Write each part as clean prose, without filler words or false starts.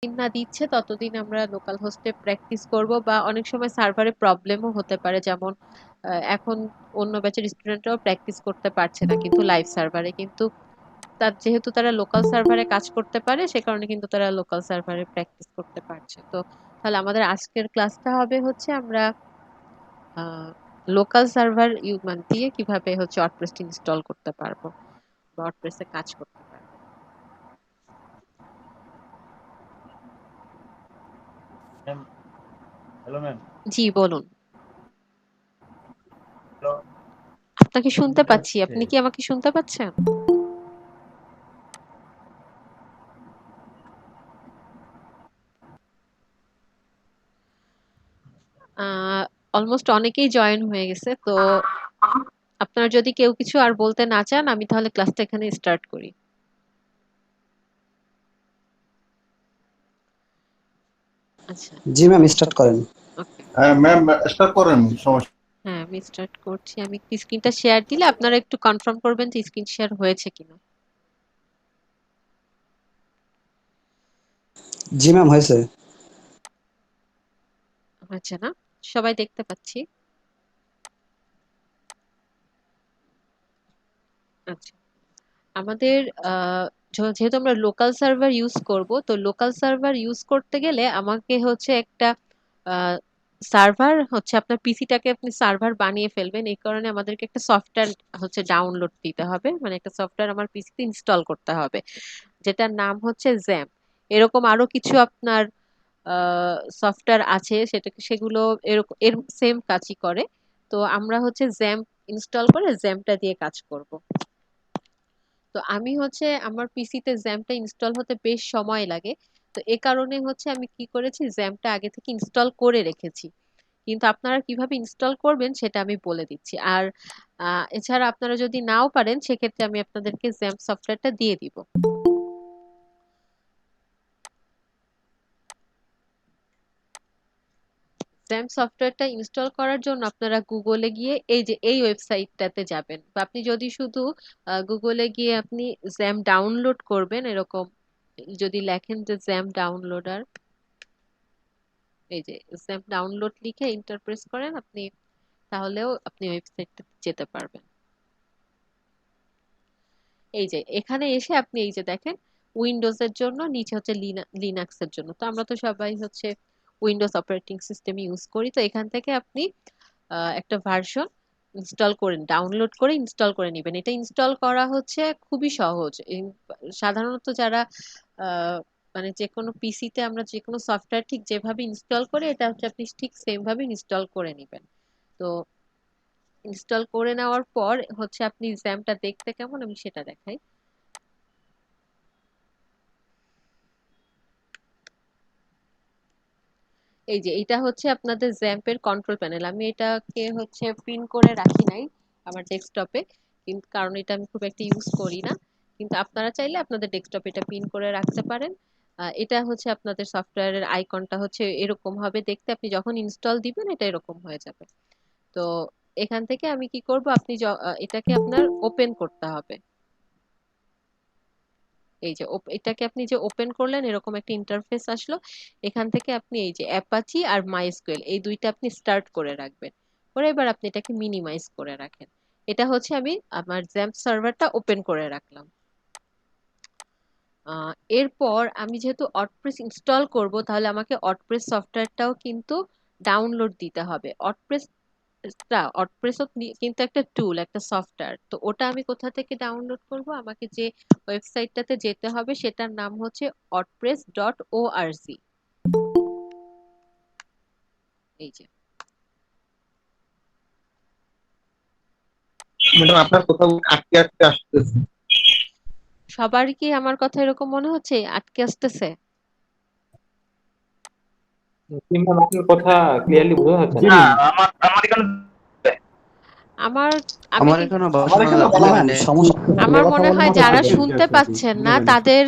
দিন না দিচ্ছে ততদিন আমরা লোকাল হোস্টে প্র্যাকটিস করব, বা অনেক সময় সার্ভারে প্রবলেমও হতে পারে, যেমন এখন অন্য ব্যাচের স্টুডেন্টরাও প্র্যাকটিস করতে পারছে না কিন্তু লাইভ সার্ভারে, কিন্তু তার যেহেতু তারা লোকাল সার্ভারে কাজ করতে পারে সে কারণে কিন্তু তারা লোকাল সার্ভারে প্র্যাকটিস করতে পারছে। তো তাহলে আমাদের আজকের ক্লাসটা হবে হচ্ছে আমরা লোকাল সার্ভার মানে দিয়ে কিভাবে হচ্ছে ওয়ার্ডপ্রেস ইনস্টল করতে পারবো বা ওয়ার্ডপ্রেসে কাজ করতে পারবো। Ma'am, hello ma'am. জি বলুন। হ্যালো, আপনাকে শুনতে শুনতে পাচ্ছি, পাচ্ছে? আপনি কি আমাকে শুনতে পাচ্ছেন? অলমোস্ট অনেকেই জয়েন হয়ে গেছে, তো আপনারা যদি কেউ কিছু আর বলতে না চান আমি তাহলে ক্লাসটা এখানে স্টার্ট করি। আচ্ছা, জি ম্যাম, স্টার্ট করেন। ওকে। হ্যাঁ ম্যাম, স্টার্ট করেন, সমস্যা। হ্যাঁ আমি স্টার্ট করছি। আমি স্ক্রিনটা শেয়ার দিলে আপনারা একটু কনফার্ম করবেন যে স্ক্রিন শেয়ার হয়েছে কিনা। জি ম্যাম, হয়েছে। হয়েছে না? সবাই দেখতে পাচ্ছি। আচ্ছা, আমাদের যেহেতু আমরা লোকাল সার্ভার ইউজ করব, তো লোকাল সার্ভার ইউজ করতে গেলে আমাকে হচ্ছে একটা সার্ভার হচ্ছে আপনার পিসিটাকে আপনি সার্ভার বানিয়ে ফেলবেন, এই কারণে আমাদেরকে একটা সফটওয়্যার হচ্ছে ডাউনলোড দিতে হবে, মানে একটা সফটওয়্যার আমার পিসিতে ইনস্টল করতে হবে যেটার নাম হচ্ছে জ্যাম। এরকম আরো কিছু আপনার সফটওয়্যার আছে সেগুলো এরকম এর সেম কাজই করে। তো আমরা হচ্ছে জ্যাম ইনস্টল করে জ্যামটা দিয়ে কাজ করব। তো আমি হচ্ছে আমার পিসিতে জ্যামটা ইনস্টল হতে বেশ সময় লাগে, তো এ কারণে হচ্ছে আমি কি করেছি জ্যামটা আগে থেকে ইনস্টল করে রেখেছি। কিন্তু আপনারা কিভাবে ইনস্টল করবেন সেটা আমি বলে দিচ্ছি। আর এছাড়া আপনারা যদি নাও পারেন সেক্ষেত্রে আমি আপনাদেরকে জ্যাম সফটওয়্যারটা দিয়ে দিব। জ্যাম সফটওয়্যারটা ইনস্টল করার জন্য আপনারা গুগলে গিয়ে এই যে এই ওয়েবসাইটটাতে যাবেন, বা আপনি যদি শুধু গুগলে গিয়ে আপনি জ্যাম ডাউনলোড করবেন এরকম যদি লেখেন যে জ্যাম ডাউনলোডার, এই যে জ্যাম ডাউনলোড লিখে এন্টার প্রেস করেন আপনি, তাহলেও আপনি ওয়েবসাইটটাতে যেতে পারবেন। এই যে এখানে এসে আপনি এই যে দেখেন উইন্ডোজ এর জন্য, নিচে হচ্ছে লিনাক্স এর জন্য। তো আমরা তো সবাই হচ্ছে উইন্ডোজ অপারেটিং সিস্টেম ইউজ করি, তো এখান থেকে আপনি একটা ভার্সন ইনস্টল করেন, ডাউনলোড করে ইনস্টল করে নেবেন। এটা ইনস্টল করা হচ্ছে খুবই সহজ। সাধারণত যারা আহ, মানে যে কোনো পিসিতে আমরা যে কোনো সফটওয়্যার ঠিক যেভাবে ইনস্টল করে এটা হচ্ছে আপনি ঠিক সেম ভাবে ইনস্টল করে নেবেন। তো ইনস্টল করে নেওয়ার পর হচ্ছে আপনি জ্যামটা দেখতে কেমন আমি সেটা দেখাই। এই যে এটা হচ্ছে আপনাদের জ্যাম্পের কন্ট্রোল প্যানেল। আমি এটাকে হচ্ছে পিন করে রাখি নাই আমার ডেস্কটপে, কিন্তু কারণ এটা আমি খুব একটা ইউজ করি না। কিন্তু আপনারা চাইলে আপনাদের ডেস্কটপে এটা পিন করে রাখতে পারেন। এটা হচ্ছে আপনাদের সফটওয়্যারের আইকনটা হচ্ছে এরকম হবে দেখতে, আপনি যখন ইনস্টল দিবেন এটা এরকম হয়ে যাবে। তো এখান থেকে আমি কি করব, আপনি এটাকে আপনার ওপেন করতে হবে। এই যে এটাকে আপনি যে ওপেন করলেন এরকম একটা ইন্টারফেস আসলো। এখান থেকে আপনি এই যে অ্যাপাচি আর মাইস্কুয়েল এই দুইটা আপনি স্টার্ট করে রাখবেন, করে এবার আপনি এটাকে মিনিমাইজ করে রাখেন। এটা হচ্ছে আমি আমার জ্যাম্প সার্ভারটা ওপেন করে রাখলাম। এরপর আমি যেহেতু ওয়ার্ডপ্রেস ইনস্টল করব তাহলে আমাকে ওয়ার্ডপ্রেস সফটওয়্যারটাও কিন্তু ডাউনলোড দিতে হবে। ওয়ার্ডপ্রেসও কিন্তু একটা টুল, একটা সফটওয়্যার। তো ওটা আমি কোথা থেকে ডাউনলোড করব, আমাকে যে ওয়েবসাইটটাতে যেতে হবে সেটার নাম হচ্ছে wordpress.org। এই যে ম্যাডাম, আপনার কোথাও আটকে আটকে আসতেছে। সবার কি আমার কথা এরকম মনে হচ্ছে আটকে আসতেছে? ম্যাম, আপনার কথা ক্লিয়ারলি বোঝা যাচ্ছে জি না। না, ম্যাম, আমার এখানে আমার আমি আমার কি এখানে আমার এখানে না বলা ম্যাম, মানে সমস্যা নেই। আপনি আমার কথা মনে বলেন, হয় আমি যারা শুনবো। শুনতে পাচ্ছেন না তাদের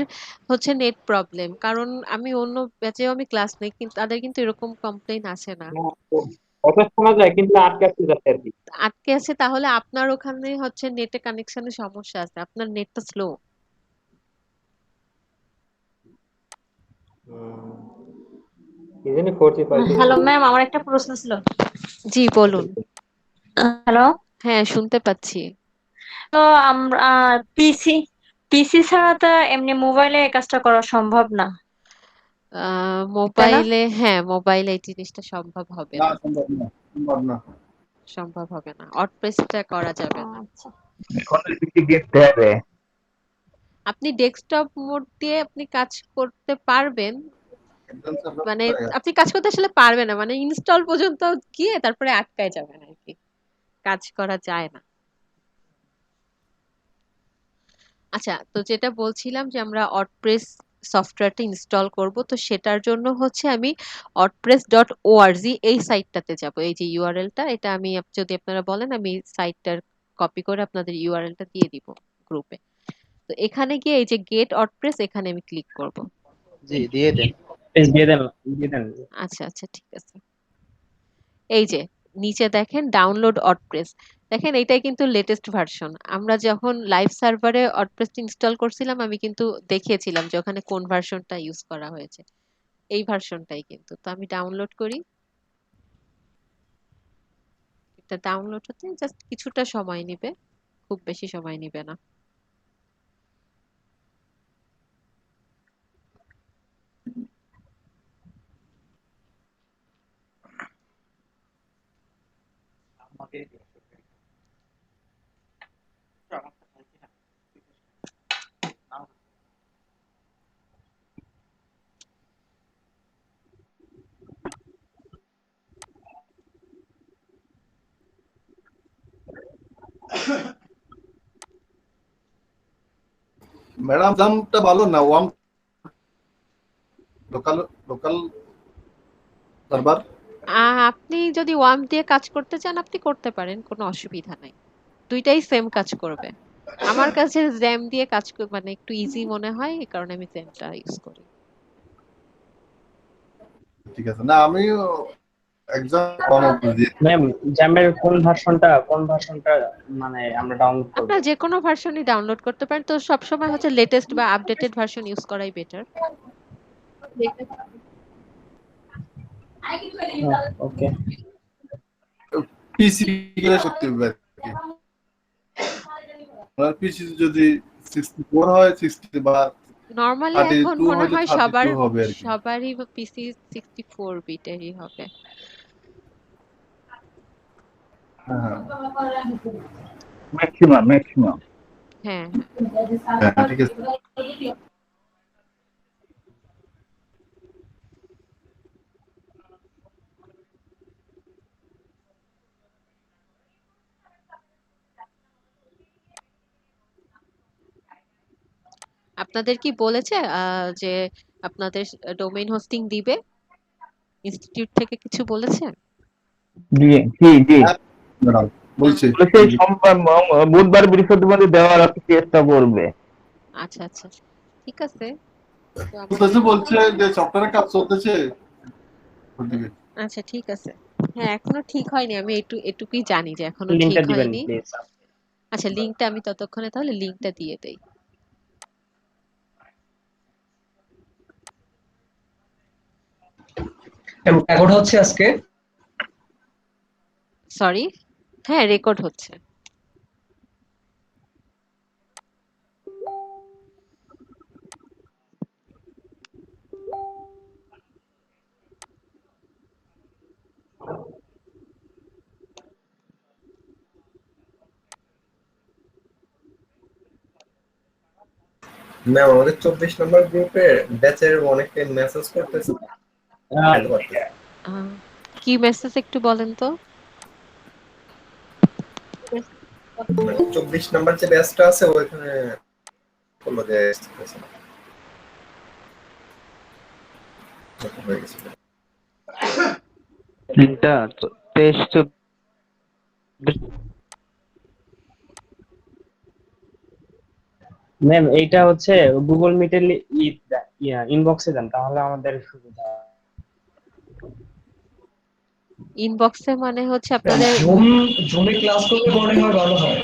হচ্ছে নেট প্রবলেম, কারণ আমি অন্য ব্যাচেও আমি ক্লাস নেই কিন্তু তাদের কিন্তু এরকম কমপ্লেইন আসে না। না, তো কথা শোনা যায় কিন্তু আটকে আটকে যাচ্ছে আর কি। আটকে আছে তাহলে আপনার ওখানে হচ্ছে নেটে কানেকশনের সমস্যা আছে, আপনার নেটটা স্লো। কি জানি 4G 5G হ্যালো ম্যাম, আমার একটা প্রশ্ন ছিল। জি বলুন। হ্যালো। হ্যাঁ, শুনতে পাচ্ছি। তো আমরা পিসি পিসি ছাড়া তো এমনি মোবাইলে এই কাজটা করা সম্ভব না, তাই না? মোবাইলে এই জিনিসটা সম্ভব হবে না না। সম্ভব না, সম্ভব না। সম্ভব হবে না, অটপ্রেসটা করা যাবে না। আচ্ছা। এখন তো কিছু দেখতে হবে। আপনি ডেস্কটপ মোড দিয়ে আপনি কাজ করতে পারবেন, Advance আমরা মানে করে গেছি। আপনি কাজ করতে আসলে পারবেন না, মানে ইনস্টল পর্যন্ত গিয়ে তারপরে আটকায় যাবেন আর কি, কাজ করা যায় না। আচ্ছা, তো যেটা বলছিলাম যে আমরা অটপ্রেস সফটওয়্যারটা ইনস্টল করব, তো সেটার জন্য হচ্ছে আমি wordpress.org এই সাইটটাতে যাব। এই যে ইউআরএলটা, এটা আমি যদি আপনারা বলেন আমি সাইটটার কপি করে আপনাদের ইউআরএলটা দিয়ে দিব গ্রুপে। তো এখানে গিয়ে এই যে গেট ওয়ার্ডপ্রেস, এখানে আমি ক্লিক করব। জি দিয়ে দেন। দিয়ে দেন, দিয়ে দেন। আচ্ছা আচ্ছা, ঠিক আছে। এই যে নিচে দেখেন ডাউনলোড ওয়ার্ডপ্রেস, দেখেন এটাই কিন্তু লেটেস্ট ভার্সন। আমরা যখন লাইভ সার্ভারে ওয়ার্ডপ্রেস ইনস্টল করছিলাম আমি কিন্তু দেখিয়েছিলাম যে ওখানে কোন ভার্সনটা ইউজ করা হয়েছে, এই ভার্সনটাই কিন্তু। তো আমি ডাউনলোড করি, এটা ডাউনলোড হতে জাস্ট কিছুটা সময় নেবে, খুব বেশি সময় নেবে না। ম্যাডাম দামটা ভালো না, ওয়াম লোকাল লোকাল সার্ভার। আপনি যদি ওয়ার্ম দিয়ে কাজ করতে চান আপনি করতে পারেন, কোনো অসুবিধা নাই, দুইটাই সেম কাজ করবে। আমার কাছে জ্যাম দিয়ে মানে একটু ইজি মনে হয়, এই কারণে আমি জ্যামটা ইউজ করি। ঠিক আছে, না আমি এক্সাম কম বুঝি। ম্যাম, জ্যামের কোন ভার্সনটা মানে আমরা ডাউনলোড করব? আপনার যে কোনো ভার্সনই ডাউনলোড করতে পারেন, তো সবসময় হচ্ছে লেটেস্ট বা আপডেটেড ভার্সন ইউজ করাই বেটার। ওকে। পিসি গেলে সত্যি আর কি। আর পিসি যদি 64 হয় 60 বা নরমালি এখন 32 মনে হলে হয় 32 হবে আর কি। সবারই পিসি 64 বিটেরই হবে। হ্যাঁ ম্যাক্সিমাম। হ্যাঁ হ্যাঁ ঠিক আছে। আপনাদের কি বলেছে যে আপনাদের ডোমেইন হোস্টিং দিবে, ইনস্টিটিউট থেকে কিছু বলেছে? জি জি জি। ম্যাডাম বলছি বলেছে সোমবার, বুধবার, বৃহস্পতিবার দেওয়ার একটা চেষ্টা করবে। আচ্ছা আচ্ছা, ঠিক আছে। তো বলছে যে সফটওয়্যারের কাজ চলতেছে ওদিকে। আচ্ছা ঠিক আছে। হ্যাঁ, এখনো ঠিক হয়নি, আমি এটুকুই জানি যে এখনো ঠিক লিংকটা দিবেন হয়নি। প্লিজ। আচ্ছা, লিংকটা আমি ততক্ষণে তাহলে লিংকটা দিয়ে দেই। রেকর্ড হচ্ছে আজকে। সরি, হ্যাঁ রেকর্ড হচ্ছে। ম্যাম আমাদের 24 নম্বর গ্রুপে ব্যাচের অনেকে মেসেজ করতেছে। কি মেসেজ একটু বলেন তো। 24 নাম্বার যে ব্যাচটা আছে ওইখানে বললো যে হয়ে গেছে। লিংকটা টেস্ট। ম্যাম এইটা হচ্ছে গুগল মিটের ইনবক্সে দেন, তাহলে আমাদের সুবিধা। ইনবক্সে মানে হচ্ছে আপনাদের জুমে ক্লাস করলে মনে হয় ভালো হয়।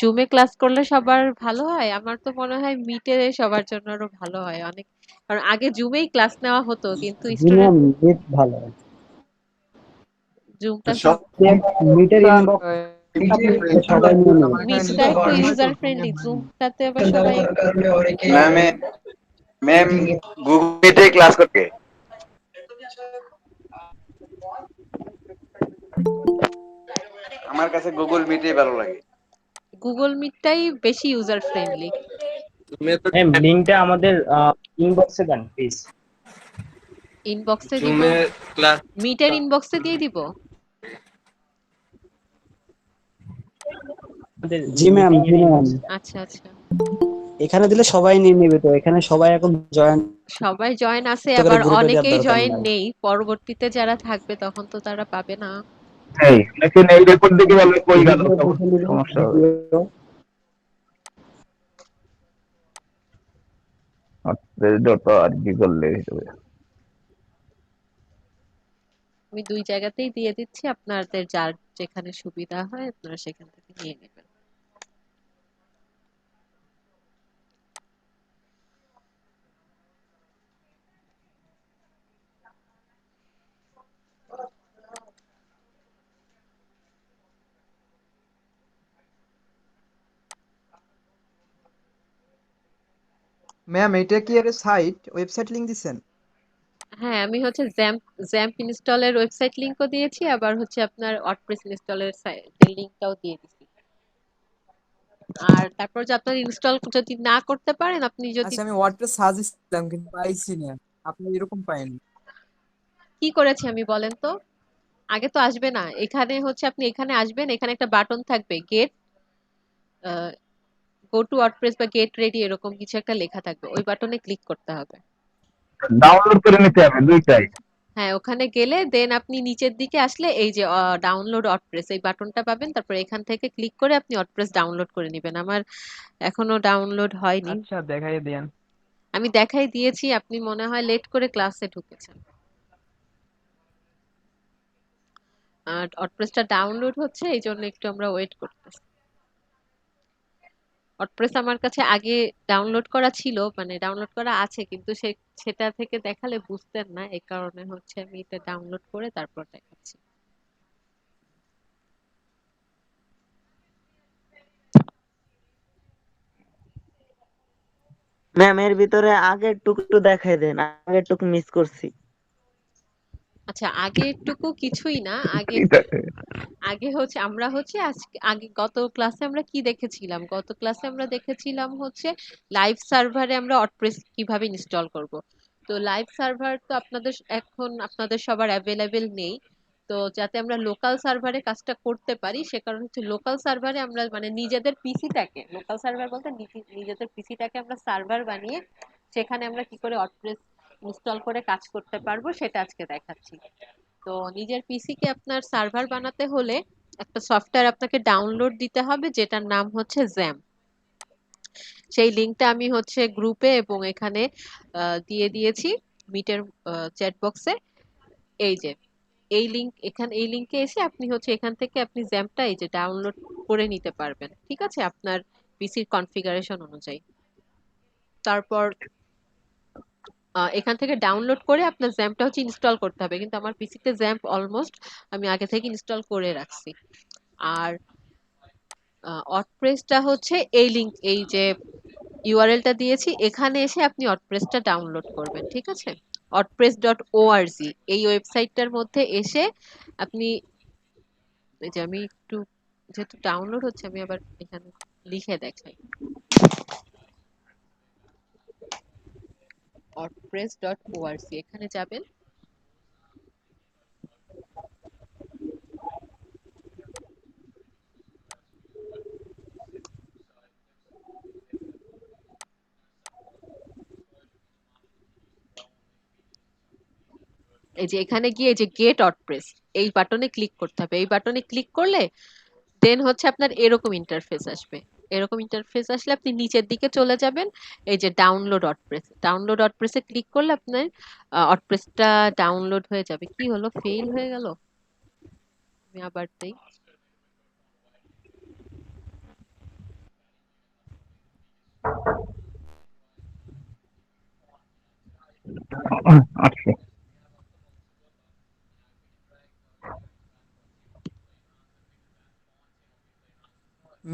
জুমে ক্লাস করলে সবার ভালো হয়? আমার তো মনে হয় মিটে সবার জন্য আরো ভালো হয় অনেক। কারণ আগে জুমেই ক্লাস নেওয়া হতো কিন্তু জি ম্যাম, স্টুডেন্ট মিট ভালো। জুমটা সব মিটের ইনবক্স সবাই নিয়ে নেবে। মিটটা একটু ইউজার ফ্রেন্ডলি, জুমটাতে আবার সবাই দেওয়ার কারণে অনেকে ম্যাম গুগল মিটে ক্লাস করতে আমার কাছে গুগল মিটে ভালো লাগে। গুগল মিটটাই বেশি ইউজার ফ্রেন্ডলি। ম্যাম লিংকটা আমাদের ইনবক্সে দেন প্লিজ। ইনবক্সে দিব, মিটের ইনবক্সে দিয়ে দিব। জি ম্যাম, জি ম্যাম, আচ্ছা আচ্ছা, এখানে দিলে সবাই নিয়ে নেবে, তো এখানে সবাই এখন জয়েন সবাই জয়েন আছে, করে আবার গ্রুপে দেওয়ার অনেকেই দরকার জয়েন নাই। নেই। পরবর্তীতে যারা থাকবে তখন তো তারা পাবে না। এই লেকিন এই রেকর্ড দেখে বললে কই গেল সমস্যা হবে। যত আর কি করলে হবে। আমি দুই জায়গাতেই দিয়ে দিচ্ছি, আপনাদের যার যেখানে সুবিধা হয় আপনারা সেখান থেকে নিয়ে নেবেন। ম্যাম এটা কি এর সাইট ওয়েবসাইট লিংক দিছেন? হ্যাঁ, আমি হচ্ছে জ্যাম্প জ্যাম্প ইনস্টলের ওয়েবসাইট লিংকও দিয়েছি, আবার হচ্ছে আপনার ওয়ার্ডপ্রেস ইনস্টলের লিংকটাও দিয়ে দিছি। আর তারপর যে আপনার ইনস্টল যদি না করতে পারেন, আপনি যদি আচ্ছা আমি ওয়ার্ডপ্রেস সার্চ দিছিলাম কিন্তু পাইছি না। আপনি এরকম পাইন? কি করেছি আমি বলেন তো? আগে তো আসবে না, এখানে হচ্ছে আপনি এখানে আসবেন, এখানে একটা বাটন থাকবে গেট গো টু ওয়ার্ডপ্রেস বা গেট রেডি এরকম কিছু একটা লেখা থাকবে, ওই বাটনে ক্লিক করতে হবে। ডাউনলোড করে নিতে হবে দুইটাই। হ্যাঁ, ওখানে গেলে দেন আপনি নিচের দিকে আসলে এই যে ডাউনলোড ওয়ার্ডপ্রেস এই বাটনটা পাবেন, তারপর এখান থেকে ক্লিক করে আপনি ওয়ার্ডপ্রেস ডাউনলোড করে নেবেন। আমার এখনো ডাউনলোড হয়নি। আচ্ছা দেখাই দেন। আমি দেখাই দিয়েছি, আপনি মনে হয় লেট করে ক্লাসে ঢুকেছেন। আর ওয়ার্ডপ্রেসটা ডাউনলোড হচ্ছে, এই জন্য একটু আমরা ওয়েট করতেছি। ওয়ার্ডপ্রেস আমার কাছে আগে ডাউনলোড করা ছিল, মানে ডাউনলোড করা আছে, কিন্তু সেটা থেকে দেখালে বুঝতেন না, এই কারণে হচ্ছে আমি এটা ডাউনলোড করে তারপর দেখাচ্ছি। ম্যাম এর ভিতরে আগের টুকু একটু দেখাই দেন, আগের টুকু মিস করছি। আচ্ছা, আগেরটুকু কিছুই না। আগে আগে হচ্ছে আমরা হচ্ছে আজকে আগে গত ক্লাসে আমরা কি দেখেছিলাম? গত ক্লাসে আমরা দেখেছিলাম হচ্ছে লাইভ সার্ভারে আমরা ওয়ার্ডপ্রেস কিভাবে ইনস্টল করব। তো লাইভ সার্ভার তো এখন আপনাদের সবার অ্যাভেলেবেল নেই। তো যাতে আমরা লোকাল সার্ভারে কাজটা করতে পারি, সে কারণে হচ্ছে লোকাল সার্ভারে আমরা মানে নিজেদের পিসিটাকে, লোকাল সার্ভার বলতে নিজেদের পিসিটাকে আমরা সার্ভার বানিয়ে সেখানে আমরা কি করে ওয়ার্ডপ্রেস ইনস্টল করে কাজ করতে পারবো সেটা আজকে দেখাচ্ছি। তো নিজের পিসি কে আপনার সার্ভার বানাতে হলে একটা সফটওয়্যার আপনাকে ডাউনলোড দিতে হবে, যেটার নাম হচ্ছে জ্যাম। সেই লিংকটা আমি হচ্ছে গ্রুপে এবং এখানে দিয়ে দিয়েছি মিটের চ্যাট বক্সে। এই যে এই লিংকে এসে আপনি হচ্ছে এখান থেকে আপনি জ্যামটা এই যে ডাউনলোড করে নিতে পারবেন, ঠিক আছে, আপনার পিসির কনফিগারেশন অনুযায়ী। তারপর এখান থেকে ডাউনলোড করে আপনার জ্যাম্পটা হচ্ছে ইনস্টল করতে হবে, কিন্তু আমার পিসিতে জ্যাম্প অলমোস্ট আমি আগে থেকে ইনস্টল করে রাখছি। আর ওয়ার্ডপ্রেসটা হচ্ছে এই যে ইউআরএলটা দিয়েছি, এখানে এসে আপনি ওয়ার্ডপ্রেসটা ডাউনলোড করবেন, ঠিক আছে। wordpress.org এই ওয়েবসাইটটার মধ্যে এসে আপনি এই যে আমি একটু যেহেতু ডাউনলোড হচ্ছে আমি আবার এখানে লিখে দেখাই। wordpress.org এখানে যাবেন। এই যে এখানে গিয়ে এই যে গেট ওয়ার্ডপ্রেস এই বাটনে ক্লিক করতে হবে। এই বাটনে ক্লিক করলে দেন হচ্ছে আপনার এরকম ইন্টারফেস আসবে। এরকম ইন্টারফেস আসলে আপনি নিচের দিকে চলে যাবেন, এই যে ডাউনলোড ওয়ার্ডপ্রেসে ক্লিক করলে আপনার ওয়ার্ডপ্রেসটা ডাউনলোড হয়ে যাবে। কি হলো, ফেল হয়ে গেল? আমি আবার দেই। আচ্ছা।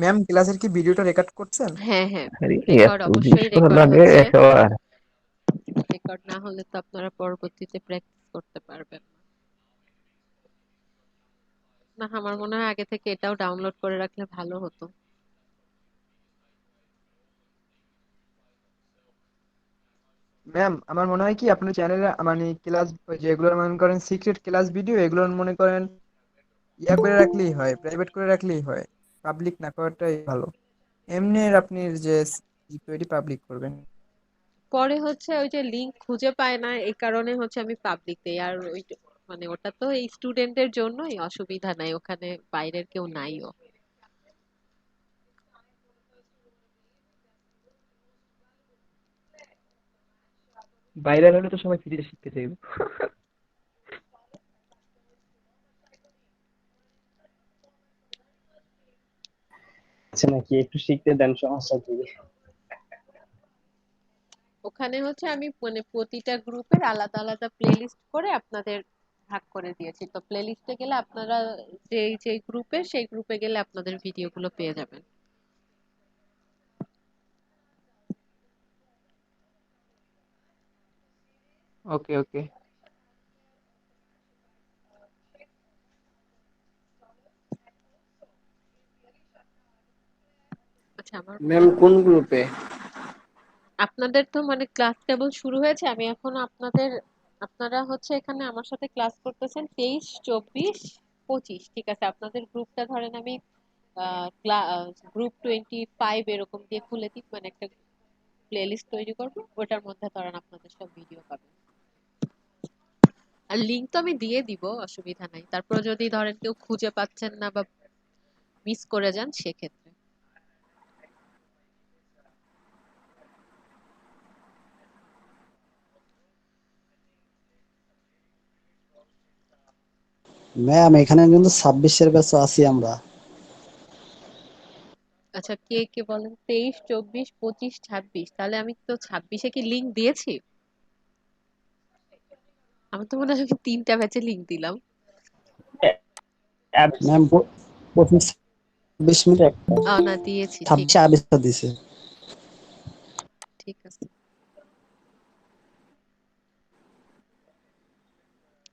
ম্যাম ক্লাসের কি ভিডিওটা রেকর্ড করছেন? হ্যাঁ হ্যাঁ, আরে রেকর্ড এত অবশ্যই জিনিস করা রেকর্ড লাগে হচ্ছে। একেবারে। রেকর্ড না হলে তো আপনারা পরবর্তীতে প্র্যাকটিস করতে পারবেন না। আমার মনে হয় আগে থেকে এটাও ডাউনলোড করে রাখলে ভালো হতো। ম্যাম আমার মনে হয় কি আপনার চ্যানেলে মানে ক্লাস যেগুলো মনে করেন সিক্রেট ক্লাস ভিডিও এগুলো মনে করেন ইয়া করে রাখলেই হয়, প্রাইভেট করে রাখলেই হয়, পাবলিক না করাটাই ভালো। এমনি আপনি যে তৈরি পাবলিক করবেন। পরে হচ্ছে ওই যে লিংক খুঁজে পায় না, এই কারণে হচ্ছে আমি পাবলিক দেই। আর ওই মানে ওটা তো এই স্টুডেন্টের জন্যই, অসুবিধা নাই, ওখানে বাইরের কেউ নাইও। ভাইরাল হলে তো সবাই ফ্রিতে শিখতে চাইবে। আচ্ছা নাকি একটু শিখতে দেন, সমস্যা কি? ওখানে হচ্ছে আমি মানে প্রতিটা গ্রুপের আলাদা আলাদা প্লেলিস্ট করে আপনাদের ভাগ করে দিয়েছি। তো প্লেলিস্টে গেলে আপনারা যেই যেই গ্রুপে, সেই গ্রুপে গেলে আপনাদের ভিডিওগুলো পেয়ে যাবেন। ওকে ওকে। আচ্ছা, আমার ম্যাম কোন গ্রুপে? আপনাদের তো মানে ক্লাস কেবল শুরু হয়েছে। আমি এখনো আপনাদের, আপনারা হচ্ছে এখানে আমার সাথে ক্লাস করতেছেন 23, 24, 25, ঠিক আছে। আপনাদের গ্রুপটা ধরেন আমি গ্রুপ 25 এরকম দিয়ে খুলে দিই, মানে একটা প্লেলিস্ট তৈরি করবো, ওটার মধ্যে ধরেন আপনাদের সব ভিডিও পাবেন। আর লিংক তো আমি দিয়ে দিব, অসুবিধা নাই। তারপর যদি ধরেন কেউ খুঁজে পাচ্ছেন না বা মিস করে যান সেক্ষেত্রে। ম্যাম এখানে কিন্তু 26-এর ব্যাচও আছি আমরা। আচ্ছা, কে কে বলেন? 23, 24, 25, 26। তাহলে আমি তো 26-এ কি লিংক দিয়েছি? আমি তো মনে হয় আমি 3টা ব্যাচে লিংক দিলাম। ম্যাম 25-26 মিনিট একটা, না, দিয়েছি, ঠিক 26-এ আছে। আবিষ্কার দিছে। ঠিক আছে,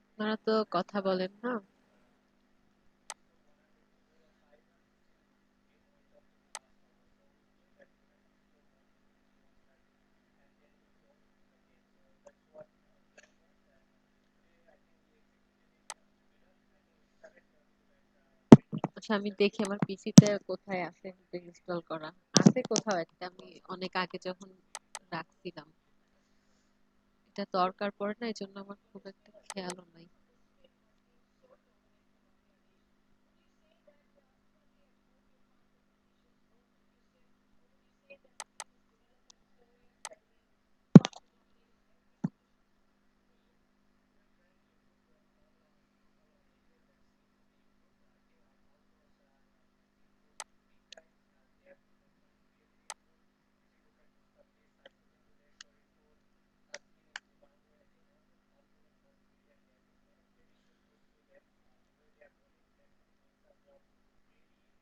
আপনারা তো কথা বলেন না। আচ্ছা, আমি দেখি আমার পিসিতে কোথায় আছে ইনস্টল করা। আছে কোথাও একটা, আমি অনেক আগে যখন রাখছিলাম। এটা দরকার পড়ে না, এই জন্য আমার খুব একটা খেয়ালও নাই।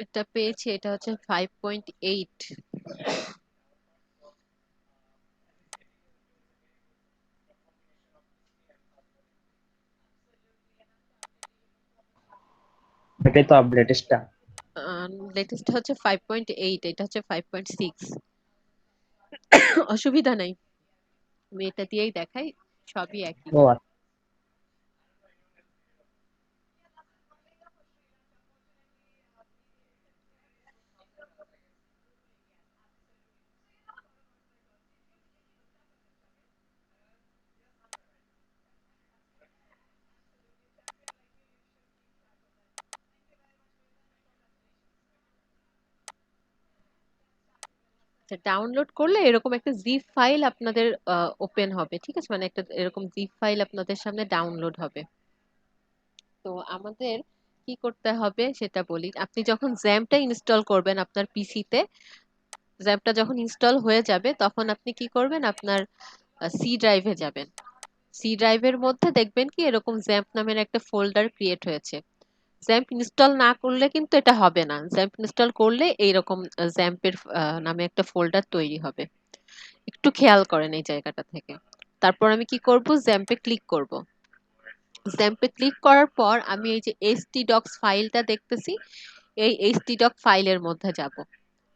এটা পেয়েছি, এটা হচ্ছে 5.8। এটাই তো আপডেটেস্টটা। লেটেস্ট হচ্ছে 5.8, এটা হচ্ছে 5.6। অসুবিধা নাই, আমি এটা দিয়েই দেখাই, সবই একই। ও ডাউনলোড করলে এরকম একটা জিপ ফাইল আপনাদের ওপেন হবে, ঠিক আছে। মানে একটা এরকম জিপ ফাইল আপনাদের সামনে ডাউনলোড হবে। তো আমাদের কি করতে হবে সেটা বলি। আপনি যখন জ্যামটা ইনস্টল করবেন আপনার পিসিতে, জ্যাম্পটা যখন ইনস্টল হয়ে যাবে তখন আপনি কি করবেন, আপনার সি ড্রাইভে যাবেন। সি ড্রাইভের মধ্যে দেখবেন কি এরকম জ্যাম্প নামের একটা ফোল্ডার ক্রিয়েট হয়েছে। জ্যাম্প ইনস্টল না করলে কিন্তু এটা হবে না, জ্যাম্প ইনস্টল করলে এইরকম জ্যাম্পের নামে একটা ফোল্ডার তৈরি হবে। একটু খেয়াল করেন এই জায়গাটা থেকে। তারপর আমি কি করব, জ্যাম্পে ক্লিক করব। জ্যাম্পে ক্লিক করার পর আমি এই যে htdocs ফাইলটা দেখতেছি, এই htdoc ফাইলের মধ্যে যাব।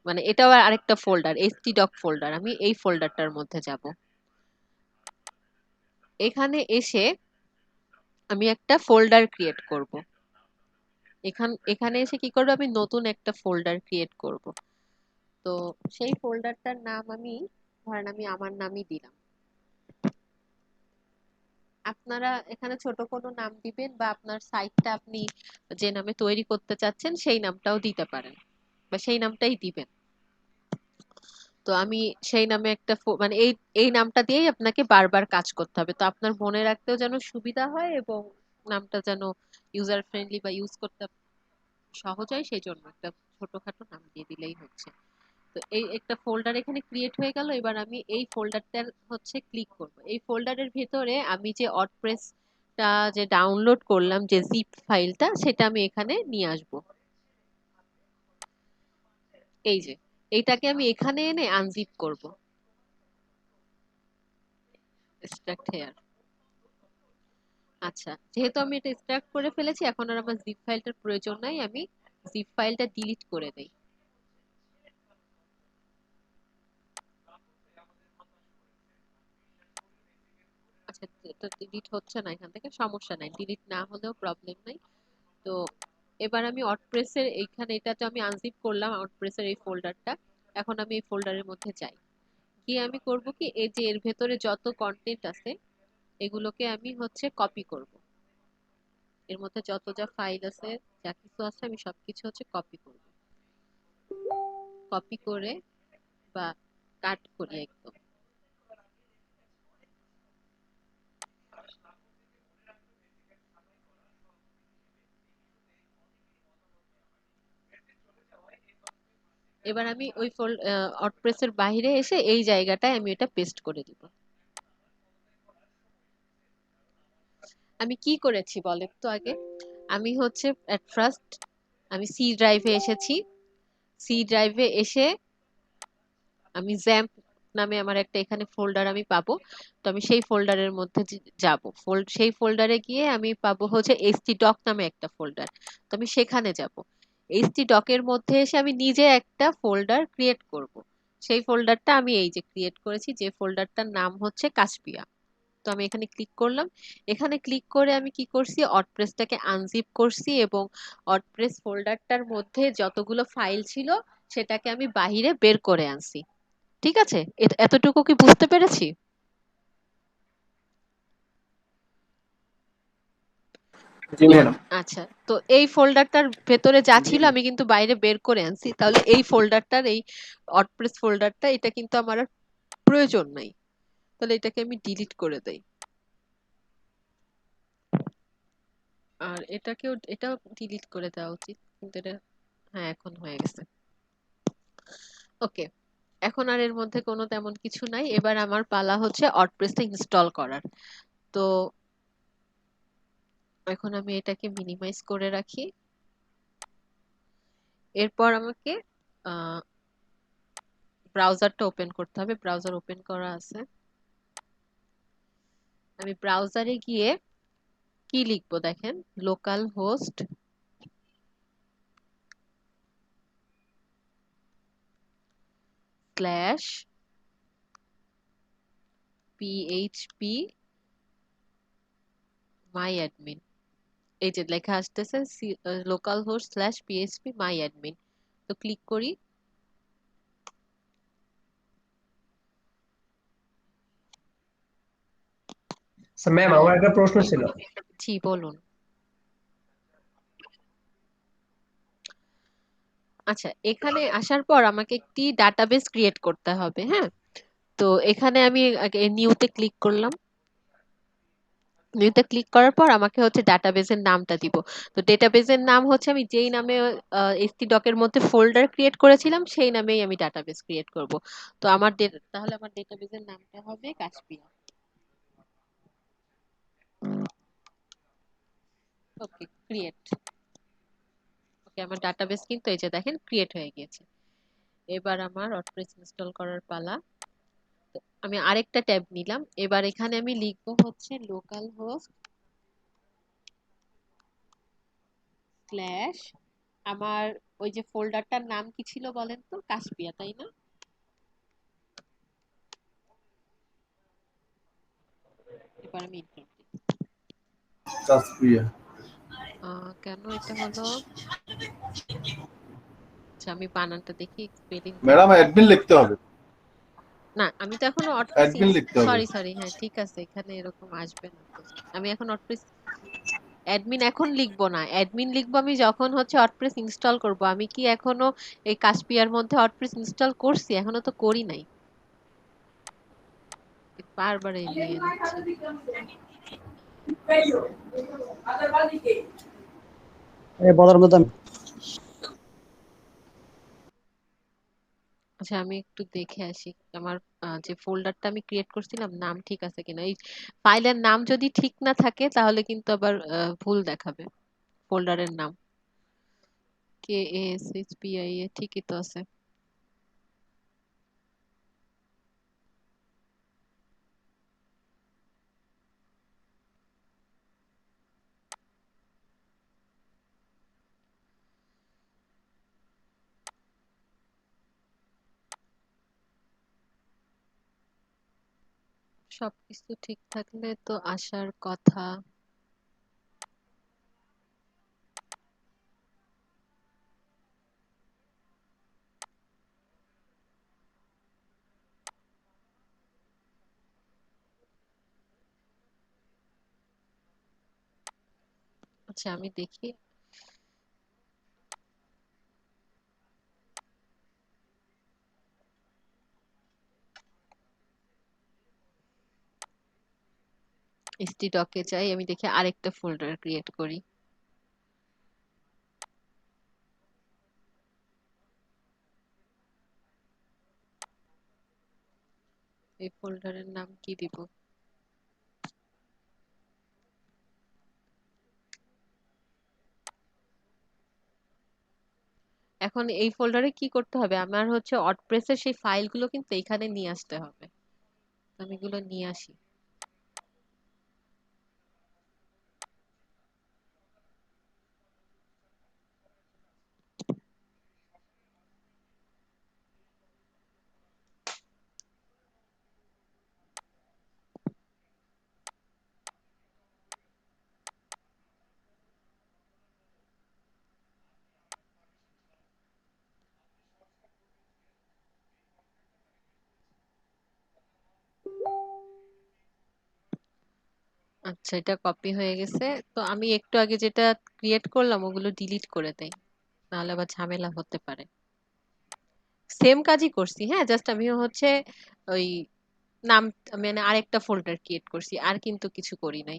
মানে এটাও আরেকটা ফোল্ডার, htdoc ফোল্ডার, আমি এই ফোল্ডারটার মধ্যে যাব। এখানে এসে আমি একটা ফোল্ডার ক্রিয়েট করব। এখানে এসে কি করব, আমি নতুন একটা ফোল্ডার ক্রিয়েট করব। তো সেই ফোল্ডারটার নাম আমি ধরেন আমি আমার নামই দিলাম। আপনারা এখানে ছোট কোনো নাম দিবেন বা আপনার সাইটটা আপনি যে নামে তৈরি করতে চাচ্ছেন সেই নামটাও দিতে পারেন বা সেই নামটাই দিবেন। তো আমি সেই নামে একটা মানে এই এই নামটা দিয়েই আপনাকে বারবার কাজ করতে হবে, তো আপনার মনে রাখতেও যেন সুবিধা হয় এবং নামটা যেন ইউজার ফ্রেন্ডলি বা ইউজ করতে সহজ হয়, সেই জন্য একটা ছোটখাটো নাম দিয়ে দিলেই হচ্ছে। তো এই একটা ফোল্ডার এখানে ক্রিয়েট হয়ে গেল। এবার আমি এই ফোল্ডারটার হচ্ছে ক্লিক করব। এই ফোল্ডারের ভেতরে আমি যে ওয়ার্ডপ্রেসটা যে ডাউনলোড করলাম, যে জিপ ফাইলটা, সেটা আমি এখানে নিয়ে আসব। এই যে এইটাকে আমি এখানে এনে আনজিপ করব। Extract hair. আচ্ছা, যেহেতু আমি এটা এক্সট্রাক্ট করে ফেলেছি, এখন আর আমার জিপ ফাইলটার প্রয়োজন নাই, আমি জিপ ফাইলটা ডিলিট করে দেই। আচ্ছা, এটা ডিলিট হচ্ছে না এখান থেকে, সমস্যা নাই, ডিলিট না হলেও প্রবলেম নাই। তো এবার আমি ওয়ার্ডপ্রেসের এইখানে, এটা তো আমি আনজিপ করলাম ওয়ার্ডপ্রেসের এই ফোল্ডারটা। এখন আমি এই ফোল্ডারের মধ্যে যাই, গিয়ে আমি করব কি, এই যে এর ভেতরে যত কন্টেন্ট আছে এগুলোকে আমি হচ্ছে কপি করব। এর মধ্যে যত যা ফাইল আছে, যা কিছু আছে, আমি সবকিছু হচ্ছে কপি করব। কপি করে বা কাট করি একদম। এবার আমি ওই ওয়ার্ডপ্রেসের বাইরে এসে এই জায়গাটায় আমি এটা পেস্ট করে দিব। আমি কি করেছি বলেন তো আগে। আমি হচ্ছে এট ফার্স্ট আমি সি ড্রাইভে এসেছি। সি ড্রাইভে এসে আমি জ্যাম্প নামে আমার একটা এখানে ফোল্ডার আমি পাবো। তো আমি সেই ফোল্ডারের মধ্যে যাব। সেই ফোল্ডারে গিয়ে আমি পাবো হচ্ছে htdoc নামে একটা ফোল্ডার। তো আমি সেখানে যাব। htdoc এর মধ্যে এসে আমি নিজে একটা ফোল্ডার ক্রিয়েট করব। সেই ফোল্ডারটা আমি এই যে ক্রিয়েট করেছি, যে ফোল্ডারটার নাম হচ্ছে কাশপিয়া। তো আমি এখানে ক্লিক করলাম। এখানে ক্লিক করে আমি কি করছি, ওয়ার্ডপ্রেসটাকে আনজিপ করছি এবং ওয়ার্ডপ্রেস ফোল্ডারটার মধ্যে যতগুলো ফাইল ছিল সেটাকে আমি বাহিরে বের করে আনছি। ঠিক আছে, এতটুকু কি বুঝতে পেরেছি? জি ম্যাডাম। আচ্ছা, তো এই ফোল্ডারটার ভেতরে যা ছিল আমি কিন্তু বাইরে বের করে আনছি, তাহলে এই ফোল্ডারটার, এই ওয়ার্ডপ্রেস ফোল্ডারটা, এটা কিন্তু আমার আর প্রয়োজন নাই। তাহলে এটাকে আমি ডিলিট করে দেই। আর এটাও ডিলিট করে দেওয়া উচিত, কিন্তু এটা, হ্যাঁ, এখন হয়ে গেছে। ওকে, এখন আর এর মধ্যে কোনো তেমন কিছু নাই। এবার আমার পালা হচ্ছে ওয়ার্ডপ্রেসটা ইনস্টল করার। তো এখন আমি এটাকে মিনিমাইজ করে রাখি। এরপর আমাকে ব্রাউজারটা ওপেন করতে হবে। ব্রাউজার ওপেন করা আছে। আমি ব্রাউজারে গিয়ে কি লিখবো দেখেন, লোকাল হোস্ট স্ল্যাশ পিএইচপি মাই অ্যাডমিন। এই যে লেখা আসতেছে লোকাল হোস্ট স্ল্যাশ পিএইচপি মাই অ্যাডমিন। তো ক্লিক করি। ম্যাম আমার একটা প্রশ্ন ছিল। জি বলুন। আচ্ছা, এখানে আসার পর আমাকে একটি ডাটাবেস ক্রিয়েট করতে হবে। হ্যাঁ, তো এখানে আমি নিউতে ক্লিক করলাম। নিউতে ক্লিক করার পর আমাকে হচ্ছে ডাটাবেসের নামটা দিব। তো ডেটাবেসের নাম হচ্ছে আমি যেই নামে এসটি ডকের মধ্যে ফোল্ডার ক্রিয়েট করেছিলাম সেই নামেই আমি ডাটাবেস ক্রিয়েট করব। তো তাহলে আমার ডেটাবেসের নামটা হবে কাশপিয়া। ওকে, ক্রিয়েট। ওকে, আমার ডাটাবেস কিন্তু এই যে দেখেন ক্রিয়েট হয়ে গিয়েছে। এবার আমার ওয়ার্ডপ্রেস ইনস্টল করার পালা। তো আমি আরেকটা ট্যাব নিলাম। এবার এখানে আমি লিখবো হচ্ছে লোকাল হোস্ট স্ল্যাশ আমার ওই যে ফোল্ডারটার নাম কি ছিল বলেন তো? কাশপিয়া, তাই না? এবার আমি ইন্টার দিই। কাসপিয়া। কেন এটা হলো? আচ্ছা, আমি বানানটা দেখি, স্পেলিং ম্যাডাম অ্যাডমিন লিখতে হবে, না, আমি তো এখনো অ্যাডমিন লিখতে হবে। সরি সরি, হ্যাঁ ঠিক আছে, এখানে এরকম আসবে না তো। আমি এখন অ্যাডমিন এখন লিখবো না, অ্যাডমিন লিখবো আমি যখন হচ্ছে ওয়ার্ডপ্রেস ইনস্টল করব। আমি কি এখনো এই কাশপিয়ার মধ্যে ওয়ার্ডপ্রেস ইনস্টল করছি? এখনো তো করি নাই, বারবার এই নিয়ে নিচ্ছে। বলার মতো আচ্ছা, আমি একটু দেখে আসি আমার যে ফোল্ডারটা আমি ক্রিয়েট করছিলাম নাম ঠিক আছে কিনা। এই ফাইলের নাম যদি ঠিক না থাকে তাহলে কিন্তু আবার ভুল দেখাবে ফোল্ডারের নাম। KASHPIA ঠিকই তো আছে। সবকিছু ঠিক থাকলে তো আসার কথা। আচ্ছা, আমি দেখি। এসটি ডকে যাই, আমি দেখি আরেকটা ফোল্ডার ক্রিয়েট করি। এই ফোল্ডারের নাম কি দিব? এখন এই ফোল্ডারে কি করতে হবে? আমার হচ্ছে ওয়ার্ডপ্রেসের সেই ফাইলগুলো কিন্তু এখানে নিয়ে আসতে হবে। তো আমি এগুলো নিয়ে আসি। আচ্ছা, এটা কপি হয়ে গেছে। তো আমি একটু আগে যেটা ক্রিয়েট করলাম ওগুলো ডিলিট করে দেই, নাহলে আবার ঝামেলা হতে পারে। সেম কাজই করছি, হ্যাঁ, জাস্ট আমিও হচ্ছে ওই নাম, মানে আরেকটা ফোল্ডার ক্রিয়েট করছি, আর কিন্তু কিছু করি নাই।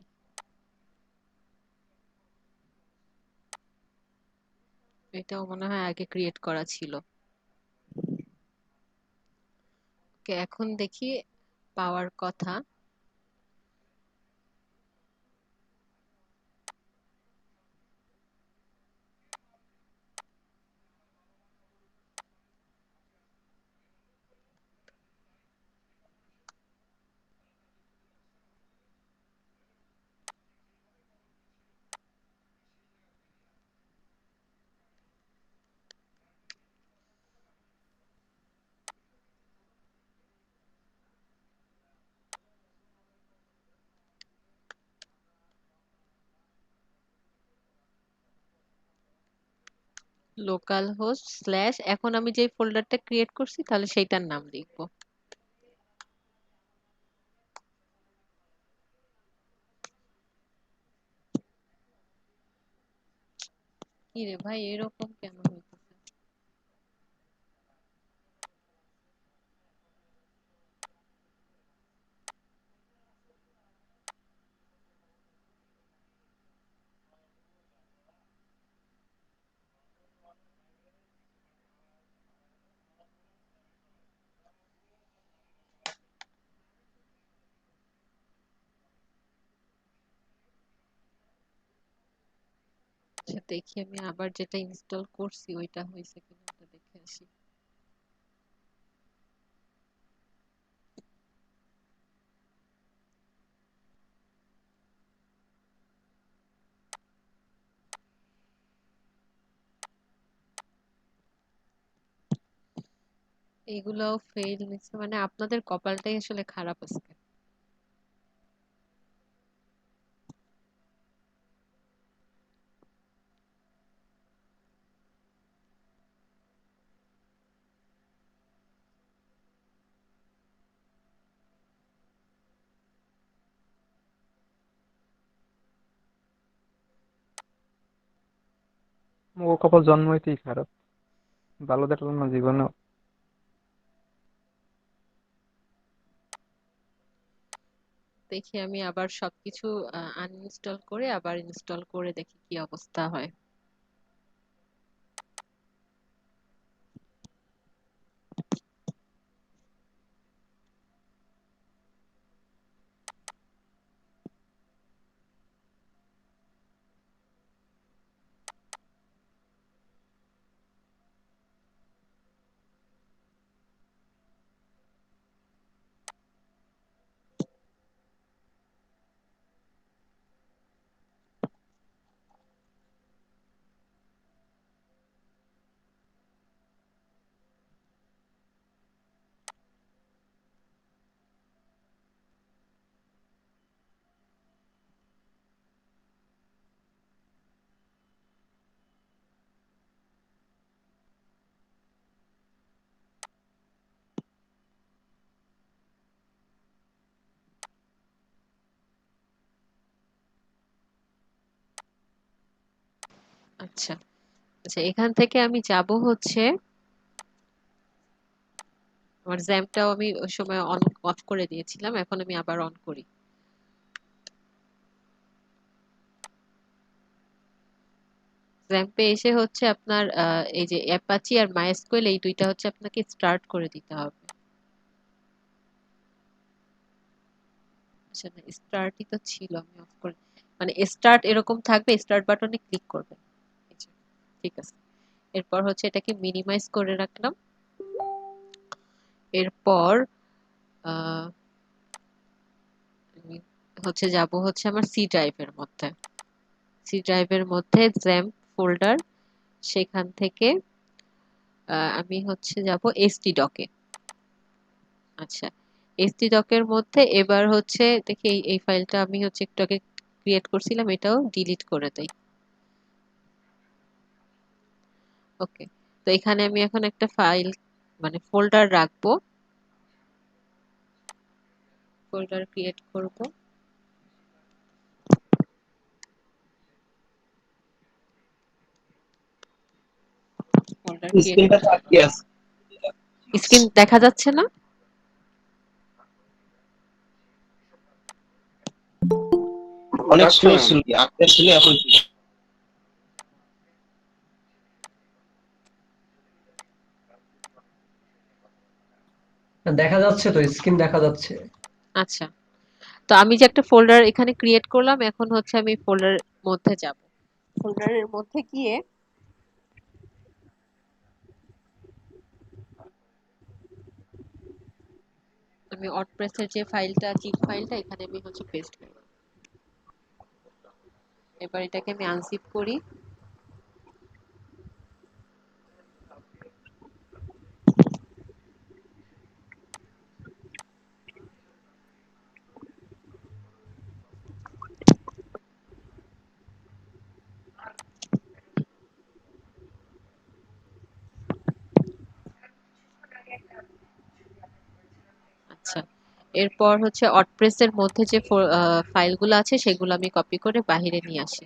এটাও মনে হয় আগে ক্রিয়েট করা ছিল। ওকে, এখন দেখি পাওয়ার কথা। লোকাল হোস্ট স্ল্যাশ, এখন আমি যে ফোল্ডারটা ক্রিয়েট করছি তাহলে সেইটার নাম লিখবো। কি রে ভাই, এরকম কেন হইতেছে? আচ্ছা, দেখি আমি আবার যেটা ইনস্টল করছি ওইটা হয়েছে কিনা ওটা দেখে আসি। এগুলাও ফেল নিচ্ছে, মানে আপনাদের কপালটাই আসলে খারাপ আজকে। ও কপাল জন্মইতেই খারাপ, ভালো দেখলাম না জীবনেও। দেখি আমি আবার সবকিছু আনইনস্টল করে আবার ইনস্টল করে দেখি কি অবস্থা হয়। আচ্ছা আচ্ছা, এখান থেকে আমি যাব হচ্ছে, আমার জ্যামটাও আমি ওই সময় অন অফ করে দিয়েছিলাম, এখন আমি আবার অন করি। জ্যাম্পে এসে হচ্ছে আপনার এই যে অ্যাপাচি আর মাইস্কুয়েল এই দুইটা হচ্ছে আপনাকে স্টার্ট করে দিতে হবে। আচ্ছা না, স্টার্টই তো ছিল, আমি অফ করে, মানে স্টার্ট এরকম থাকবে, স্টার্ট বাটনে ক্লিক করবেন। এই যে, ঠিক আছে। এরপর হচ্ছে এটাকে মিনিমাইজ করে রাখলাম। এরপর আহ আমি হচ্ছে যাব হচ্ছে আমার সি ড্রাইভের মধ্যে, সি ড্রাইভের মধ্যে জ্যাম্প ফোল্ডার, সেখান থেকে আমি হচ্ছে যাব এসটি ডকে। আচ্ছা, এসটি ডকের মধ্যে এবার হচ্ছে দেখি এই ফাইলটা আমি হচ্ছে একটু আগে ক্রিয়েট করছিলাম, এটাও ডিলিট করে দেই। ওকে, তো এখানে আমি এখন একটা ফাইল মানে ফোল্ডার রাখবো, ফোল্ডার ক্রিয়েট করব। ফোল্ডার ক্রিয়েট, স্ক্রিনটা তো আটকে আছে। স্ক্রিন দেখা যাচ্ছে না? অনেক যাচ্ছে স্লো ম্যাম। ছিল, আটকে ছিল, এখন দেখা যাচ্ছে তো, স্ক্রিন দেখা যাচ্ছে। আচ্ছা, তো আমি যে একটা ফোল্ডার এখানে ক্রিয়েট করলাম, এখন হচ্ছে আমি ফোল্ডারের মধ্যে যাব। ফোল্ডারের মধ্যে গিয়ে আমি ওয়ার্ডপ্রেসের যে ফাইলটা, জিপ ফাইলটা এখানে আমি হচ্ছে পেস্ট করব। এবার এটাকে আমি আনজিপ করি। আচ্ছা, এরপর হচ্ছে ওয়ার্ডপ্রেসের মধ্যে যে ফাইলগুলো আছে সেগুলো আমি কপি করে বাহিরে নিয়ে আসি।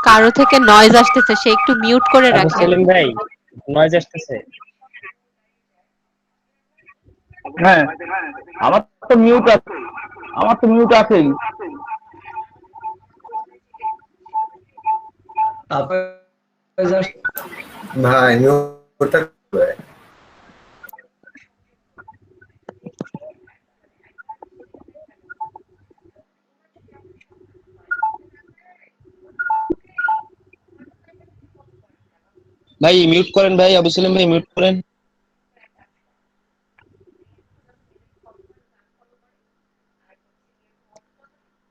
কারো থেকে নয়েজ আসতেছে, সে একটু মিউট করে আবু রাখেন। সেলিম ভাই, নয়েজ আসতেছে। হ্যাঁ, আমার তো মিউট আছে, আমার তো মিউট আছেই। আপনার ভাই মিউটটা ভাই মিউট করেন, ভাই আবু সেলিম ভাই মিউট করেন।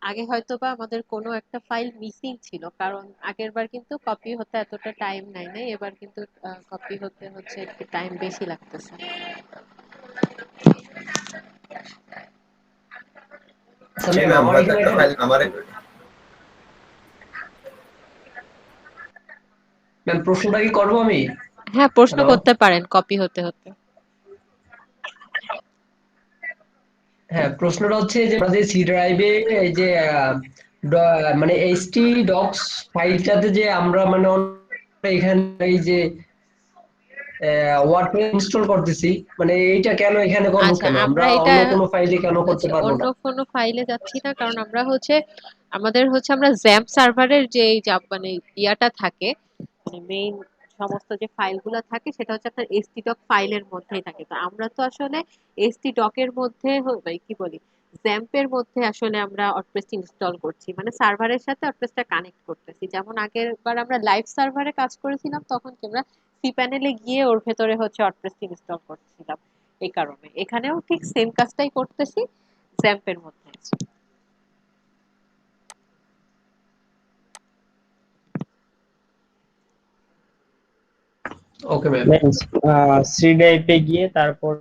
আগে হয়তো বা আমাদের কোনো একটা ফাইল মিসিং ছিল, কারণ আগের বার কিন্তু কপি হতে এতটা টাইম নাই, এবার কিন্তু কপি হতে হচ্ছে একটু টাইম বেশি লাগতেছে। আচ্ছা জি ম্যাম, ম্যাম, আমার হয়তো এখানে একটা একটা ফাইল আমারে ম্যাম প্রশ্নটা কি করবো আমি? হ্যাঁ, প্রশ্ন হ্যালো, করতে পারেন কপি হতে হতে। হ্যাঁ প্রশ্নটা হচ্ছে যে আমাদের সি ড্রাইভে এই যে মানে এইচটি ডক্স ফাইলটাতে যে আমরা মানে এখানে এই যে ওয়ার্ডপ্রেস ইনস্টল করতেছি, মানে এইটা কেন এখানে করবো, আচ্ছা, কেন আমরা আমরা এটা অন্য কোনো ফাইলে কেন করতে আচ্ছা পারবো অন্য না? কোনো ফাইলে যাচ্ছি না, কারণ আমরা হচ্ছে আমরা জ্যাম্প সার্ভারের যে মানে ইয়াটা থাকে, মানে মেইন সমস্ত যে ফাইলগুলো থাকে সেটা হচ্ছে আপনার htdoc ফাইলের মধ্যেই থাকে। তো আমরা তো আসলে htdoc এর মধ্যে কি বলি, জ্যাম্পের মধ্যে আসলে আমরা ওয়ার্ডপ্রেস ইনস্টল করছি, মানে সার্ভারের সাথে ওয়ার্ডপ্রেসটা কানেক্ট করতেছি। যেমন আগের বার আমরা লাইভ সার্ভারে কাজ করেছিলাম, তখন কি আমরা সি প্যানেলে গিয়ে ওর ভেতরে হচ্ছে ওয়ার্ডপ্রেস ইনস্টল করছিলাম। এই কারণে এখানেও ঠিক সেম কাজটাই করতেছি, জ্যাম্পের মধ্যে আছি। Okay ma'am. সি ড্রাইভে গিয়ে তারপর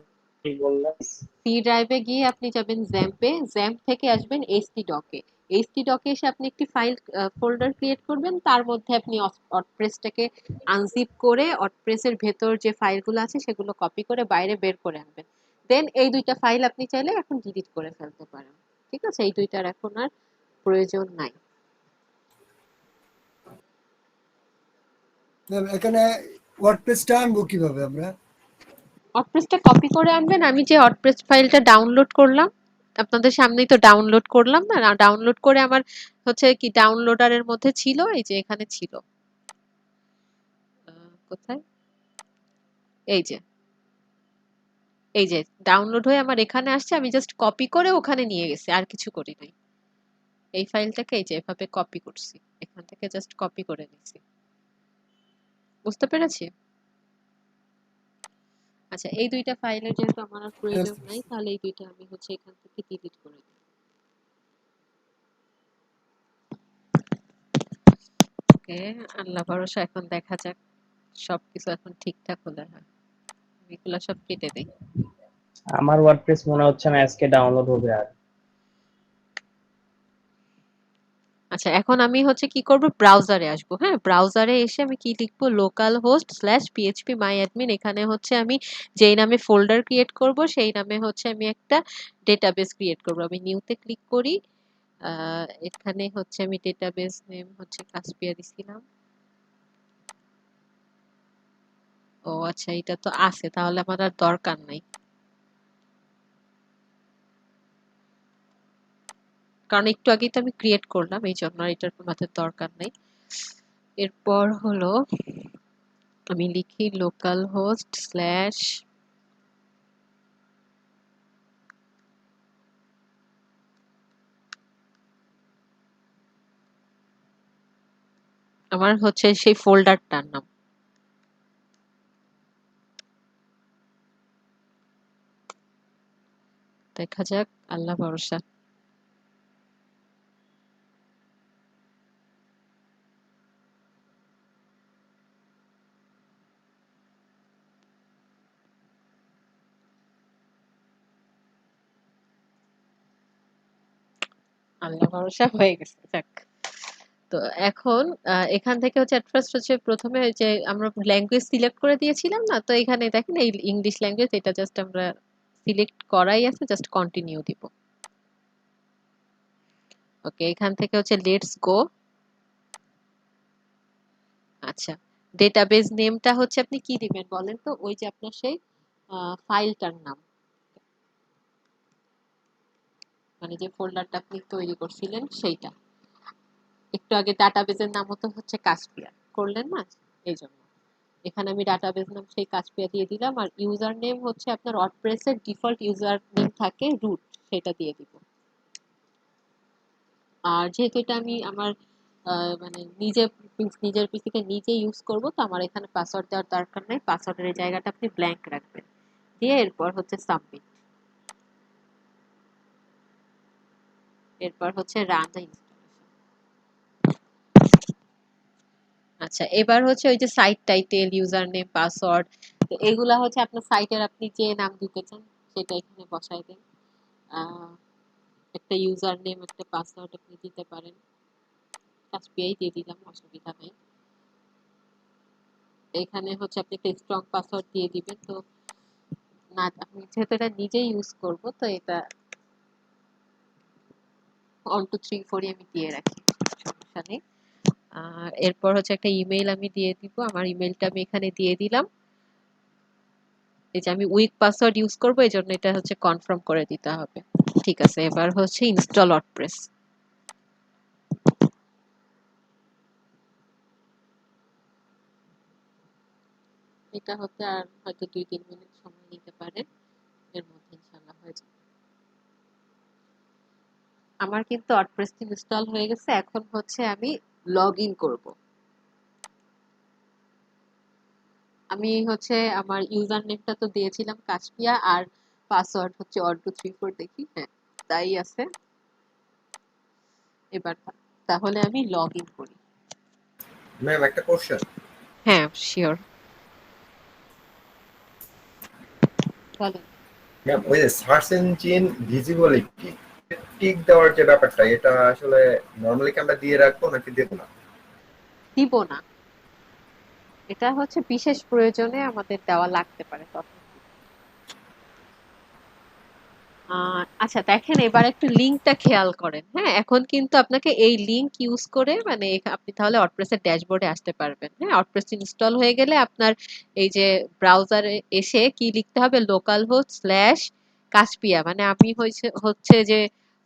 কি বললাম? সি ড্রাইভে গিয়ে আপনি যাবেন জ্যাম্পে, জ্যাম্প থেকে আসবেন htdoc-এ। htdoc-এ এসে আপনি একটি ফাইল ফোল্ডার ক্রিয়েট করবেন, তার মধ্যে আপনি ওয়ার্ডপ্রেসটাকে আনজিপ করে ওয়ার্ডপ্রেসের ভেতর যে ফাইলগুলো আছে সেগুলো কপি করে বাইরে বের করে আনবেন। দেন এই দুইটা ফাইল আপনি চাইলে এখন ডিলিট করে ফেলতে পারেন। ঠিক আছে, এই দুইটার এখন আর প্রয়োজন নাই। এখানে ওয়ার্ডপ্রেসটা আনবো কিভাবে আমরা? ওয়ার্ডপ্রেসটা কপি করে আনবেন। আমি যে ওয়ার্ডপ্রেস ফাইলটা ডাউনলোড করলাম, আপনাদের সামনেই তো ডাউনলোড করলাম না, ডাউনলোড করে আমার হচ্ছে কি ডাউনলোডারের মধ্যে ছিল, এই যে এখানে ছিল, কোথায়, এই যে এই যে ডাউনলোড হয়ে আমার এখানে আসছে, আমি জাস্ট কপি করে ওখানে নিয়ে গেছি, আর কিছু করি নাই। এই ফাইলটাকে এই যে এভাবে কপি করছি, এখান থেকে জাস্ট কপি করে নিছি। বুঝতে পেরেছি? আচ্ছা, এই দুইটা ফাইলের যেহেতু আমার আর প্রয়োজন নাই, তাহলে এই দুইটা আমি হচ্ছে এখান থেকে ডিলিট করে দিই। ওকে, আল্লাহ ভরসা, এখন দেখা যাক সবকিছু এখন ঠিকঠাক হলে হয়। এগুলা সব কেটে দেই। আমার ওয়ার্ডপ্রেস মনে হচ্ছে না আজকে ডাউনলোড হবে আর। আচ্ছা, এখন আমি হচ্ছে কি করব, ব্রাউজারে আসবো। হ্যাঁ, ব্রাউজারে এসে আমি কি লিখবো, লোকাল হোস্ট স্ল্যাশ পিএইচপি মাই অ্যাডমিন। এখানে হচ্ছে আমি যেই নামে ফোল্ডার ক্রিয়েট করব সেই নামে হচ্ছে আমি একটা ডেটাবেস ক্রিয়েট করব। আমি নিউতে ক্লিক করি। এখানে হচ্ছে আমি ডেটাবেস নেম হচ্ছে কাসপিয়া দিছিলাম। ও আচ্ছা, এটা তো আছে, তাহলে আমার আর দরকার নাই, কারণ একটু আগেই তো আমি ক্রিয়েট করলাম, এই জন্য আর এটার আমাদের দরকার নেই। এরপর হলো আমি লিখি লোকাল হোস্ট স্ল্যাশ আমার হচ্ছে সেই ফোল্ডারটার নাম। দেখা যাক, আল্লাহ ভরসা। আল্লাহ ভরসা হয়ে গেছে, যাক। তো এখন এখান থেকে হচ্ছে at first হচ্ছে প্রথমে যে আমরা ল্যাঙ্গুয়েজ সিলেক্ট করে দিয়েছিলাম না, তো এখানে দেখেন এই ইংলিশ ল্যাঙ্গুয়েজ, এটা জাস্ট আমরা সিলেক্ট করাই আছে, জাস্ট কন্টিনিউ দিব। ওকে, এখান থেকে হচ্ছে লেটস গো। আচ্ছা, ডেটাবেস নেমটা হচ্ছে আপনি কি দিবেন বলেন তো, ওই যে আপনার সেই ফাইলটার নাম, মানে যে ফোল্ডারটা আপনি তৈরি করছিলেন সেইটা। একটু আগে ডাটাবেসের নামও তো হচ্ছে কাসপিয়া করলেন না, এই জন্য এখানে আমি ডাটাবেস নাম সেই কাজপিয়া দিয়ে দিলাম, আর ইউজার নেম হচ্ছে আপনার ওয়ার্ডপ্রেসের ডিফল্ট ইউজার নেম থাকে রুট, সেটা দিয়ে দিব। আর যেহেতু এটা আমি আমার মানে নিজের পিসিতে নিজে ইউজ করব, তো আমার এখানে পাসওয়ার্ড দেওয়ার দরকার নেই। পাসওয়ার্ডের এই জায়গাটা আপনি ব্ল্যাঙ্ক রাখবেন, দিয়ে এরপর হচ্ছে সাবমিট, এরপর হচ্ছে রান দ্য ইনস্টলেশন। আচ্ছা, এবার হচ্ছে ওই যে site title, user name, password, তো এগুলা হচ্ছে আপনার সাইটের আপনি যে নাম দিতে চান সেটা এখানে বসাই দেন। একটা ইউজার নেম, একটা পাসওয়ার্ড আপনি দিতে পারেন, কাজপিয়াই দিয়ে দিলাম, অসুবিধা নেই। এখানে হচ্ছে আপনি একটা স্ট্রং পাসওয়ার্ড দিয়ে দিবেন। তো না, আমি যেহেতু এটা নিজেই ইউজ করব, তো এটা 1 2 3 4 আমি দিয়ে রাখি, সমস্যা নেই। আর এরপর হচ্ছে একটা ইমেইল আমি দিয়ে দিব, আমার ইমেইলটা আমি এখানে দিয়ে দিলাম। এই যে আমি উইক পাসওয়ার্ড ইউজ করব, এই জন্য এটা হচ্ছে কনফার্ম করে দিতে হবে। ঠিক আছে, এবার হচ্ছে ইনস্টল ওয়ার্ডপ্রেস। এটা হতে আর হয়তো 2-3 মিনিট সময় নিতে পারে, এর মধ্যে ইনশাআল্লাহ হয়ে যাবে। আমার কিন্তু ওয়ার্ডপ্রেস ইনস্টল হয়ে গেছে, এখন হচ্ছে আমি লগ ইন করব। আমি হচ্ছে আমার ইউজার নেমটা তো দিয়েছিলাম কাশপিয়া, আর পাসওয়ার্ড হচ্ছে 1 2 3 4, দেখি হ্যাঁ তাই আছে। এবার তাহলে আমি লগ ইন করি। ম্যাম একটা কোশ্চেন। হ্যাঁ শিওর, বলেন। ম্যাম ওই যে সার্চ ইঞ্জিন ভিজিবিলিটি টিক দেওয়ার যে ব্যাপারটা, এটা আসলে নরমালি কি আমরা দিয়ে রাখবো নাকি দেবো না? দিব না, এটা হচ্ছে বিশেষ প্রয়োজনে আমাদের দেওয়া লাগতে পারে তখন। আচ্ছা দেখেন, এবার একটু লিংকটা খেয়াল করেন। হ্যাঁ, এখন কিন্তু আপনাকে এই লিংক ইউজ করে মানে আপনি তাহলে ওয়ার্ডপ্রেসের ড্যাশবোর্ডে আসতে পারবেন। হ্যাঁ, ওয়ার্ডপ্রেস ইনস্টল হয়ে গেলে আপনার এই যে ব্রাউজারে এসে কি লিখতে হবে, লোকাল হোস্ট স্ল্যাশ কাশপিয়া, মানে আমি হচ্ছে যে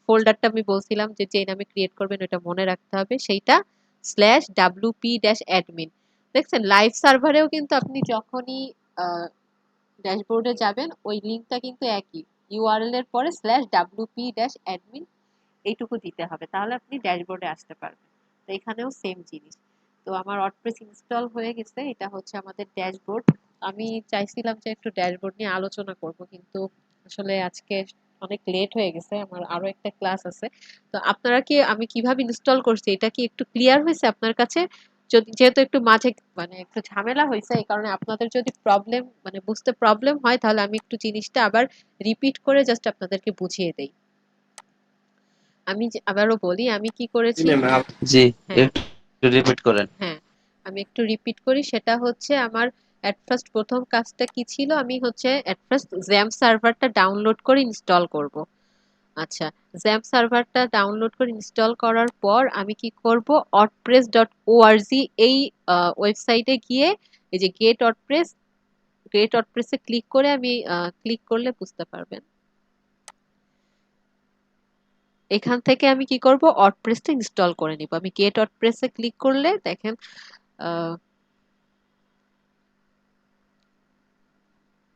ফোল্ডারটা আমি বলছিলাম যে নামে ক্রিয়েট করবেন ওটা মনে রাখতে হবে, সেইটা স্ল্যাশ wp-admin। দেখছেন, লাইভ সার্ভারেও কিন্তু আপনি যখনই ড্যাশবোর্ডে যাবেন ওই লিংকটা কিন্তু একই, ইউআরএল এর পরে /wp-admin এইটুকু দিতে হবে, তাহলে আপনি ড্যাশবোর্ডে আসতে পারবেন। তো এখানেও সেম জিনিস। তো আমার ওয়ার্ডপ্রেস ইনস্টল হয়ে গেছে, এটা হচ্ছে আমাদের ড্যাশবোর্ড। আমি চাইছিলাম যে একটু ড্যাশবোর্ড নিয়ে আলোচনা করব, কিন্তু আসলে আজকে অনেক লেট হয়ে গেছে, আমার আরো একটা ক্লাস আছে। তো আপনারা কি, আমি কিভাবে ইনস্টল করছি এটা কি একটু ক্লিয়ার হয়েছে আপনার কাছে? যদি যেহেতু একটু মাঝে মানে একটু ঝামেলা হয়েছে, এই কারণে আপনাদের যদি প্রবলেম মানে বুঝতে প্রবলেম হয়, তাহলে আমি একটু জিনিসটা আবার রিপিট করে জাস্ট আপনাদেরকে বুঝিয়ে দেই। আমি আবারও বলি আমি কি করেছি। জি, হ্যাঁ একটু রিপিট করেন। হ্যাঁ, আমি একটু রিপিট করি। সেটা হচ্ছে আমার এট ফার্স্ট প্রথম কাজটা কি ছিল, আমি হচ্ছে এট ফার্স্ট জ্যাম্প সার্ভারটা ডাউনলোড করে ইনস্টল করব। আচ্ছা, জ্যাম্প সার্ভারটা ডাউনলোড করে ইনস্টল করার পর আমি কি করব, wordpress.org এই ওয়েবসাইটে গিয়ে এই যে গেট ওয়ার্ডপ্রেসে ক্লিক করে আমি ক্লিক করলে বুঝতে পারবেন। এখান থেকে আমি কি করব, ওয়ার্ডপ্রেসটা ইনস্টল করে নিব। আমি গেট ওয়ার্ডপ্রেসে ক্লিক করলে দেখেন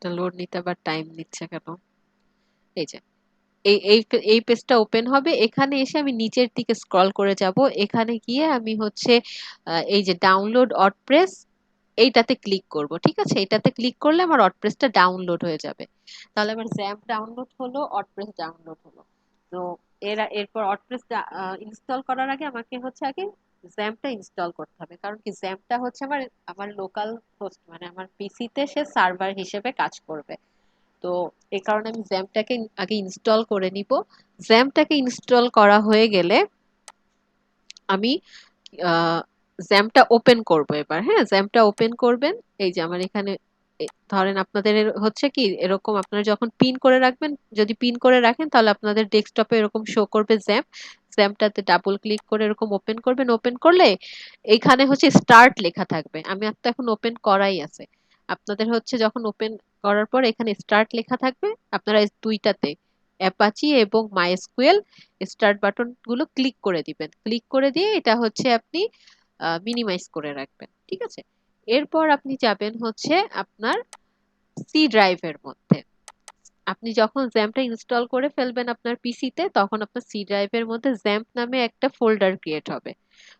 লোড নিতে আবার টাইম নিচ্ছে কেন, এই যে এই পেজটা ওপেন হবে। এখানে এসে আমি নিচের দিকে স্ক্রল করে যাব, এখানে গিয়ে আমি হচ্ছে এই যে ডাউনলোড ওয়ার্ডপ্রেস এইটাতে ক্লিক করব। ঠিক আছে, এটাতে ক্লিক করলে আমার ওয়ার্ডপ্রেসটা ডাউনলোড হয়ে যাবে। তাহলে আমার জ্যাম্প ডাউনলোড হলো, ওয়ার্ডপ্রেস ডাউনলোড হলো। তো এরপর ওয়ার্ডপ্রেস ইনস্টল করার আগে আমাকে হচ্ছে আগে জ্যাম্পটা ইনস্টল করতে হবে, কারণ কি জ্যাম্পটা হচ্ছে আমার আমার লোকাল হোস্ট মানে আমার পিসিতে সে সার্ভার হিসেবে কাজ করবে। তো এই কারণে আমি জ্যাম্পটাকে আগে ইনস্টল করে নিব। জ্যাম্পটাকে ইনস্টল করা হয়ে গেলে আমি জ্যাম্পটা ওপেন করব এবার। হ্যাঁ, জ্যাম্পটা ওপেন করবেন। এই যে আমার এখানে ধরেন আপনাদের হচ্ছে কি এরকম, আপনারা যখন পিন করে রাখবেন, যদি পিন করে রাখেন তাহলে আপনাদের ডেস্কটপে এরকম শো করবে জ্যাম্পটাতে ডাবল ক্লিক করে এরকম ওপেন করবেন। ওপেন করলে এখানে হচ্ছে স্টার্ট লেখা থাকবে, আমি তো এখন ওপেন করাই আছে। আপনাদের হচ্ছে যখন ওপেন করার পর এখানে স্টার্ট লেখা থাকবে, আপনারা এই দুইটাতে অ্যাপাচি এবং মাইএসকিউএল স্টার্ট বাটন গুলো ক্লিক করে দিবেন। ক্লিক করে দিয়ে এটা হচ্ছে আপনি মিনিমাইজ করে রাখবেন। ঠিক আছে, এরপর আপনি যাবেন হচ্ছে আপনার সি ড্রাইভের মধ্যে। আপনি যখন জ্যাম্পটা ইনস্টল করে ফেলবেন আপনার পিসিতে, তখন আপনার সি ড্রাইভের মধ্যে জ্যাম্প নামে একটা ফোল্ডার ক্রিয়েট হবে।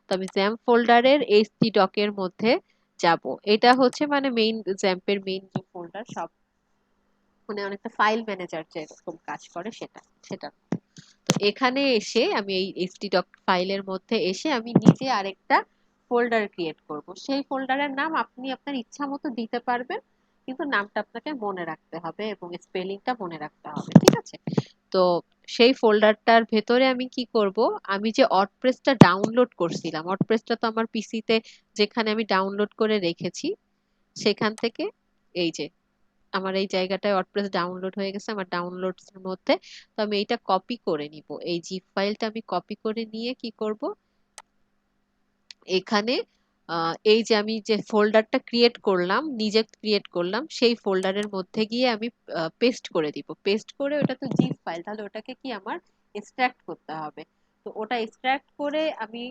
তো আমি জ্যাম্প ফোল্ডারের এইচটি ডকের মধ্যে যাব। এটা হচ্ছে মানে মেইন জ্যাম্পের মেইন যে ফোল্ডার, সব মানে অনেকটা ফাইল ম্যানেজার যেরকম কাজ করে সেটা সেটা তো এখানে এসে আমি এই এইচটি ডক ফাইলের মধ্যে এসে আমি নিজে আরেকটা ফোল্ডার ক্রিয়েট করব। সেই ফোল্ডারের নাম আপনি আপনার ইচ্ছা মতো দিতে পারবেন, কিন্তু নামটা আপনাকে মনে রাখতে হবে এবং স্পেলিংটা মনে রাখতে হবে, ঠিক আছে? তো সেই ফোল্ডারটার ভেতরে আমি কি করব, আমি যে ওয়ার্ডপ্রেসটা ডাউনলোড করছিলাম, ওয়ার্ডপ্রেসটা তো আমার পিসিতে যেখানে আমি ডাউনলোড করে রেখেছি, সেখান থেকে এই যে আমার এই জায়গাটায় ওয়ার্ডপ্রেস ডাউনলোড হয়ে গেছে আমার ডাউনলোডস এর মধ্যে। তো আমি এইটা কপি করে নিব, এই জিপ ফাইলটা আমি কপি করে নিয়ে কি করব, এখানে এই যে আমি যে ফোল্ডারটা ক্রিয়েট করলাম, নিজে ক্রিয়েট করলাম, সেই ফোল্ডারের মধ্যে গিয়ে আমি পেস্ট করে দিব। পেস্ট করে, ওটা তো জিপ ফাইল, তাহলে ওটাকে কি আমার এক্সট্রাক্ট করতে হবে। তো ওটা এক্সট্রাক্ট করে আমি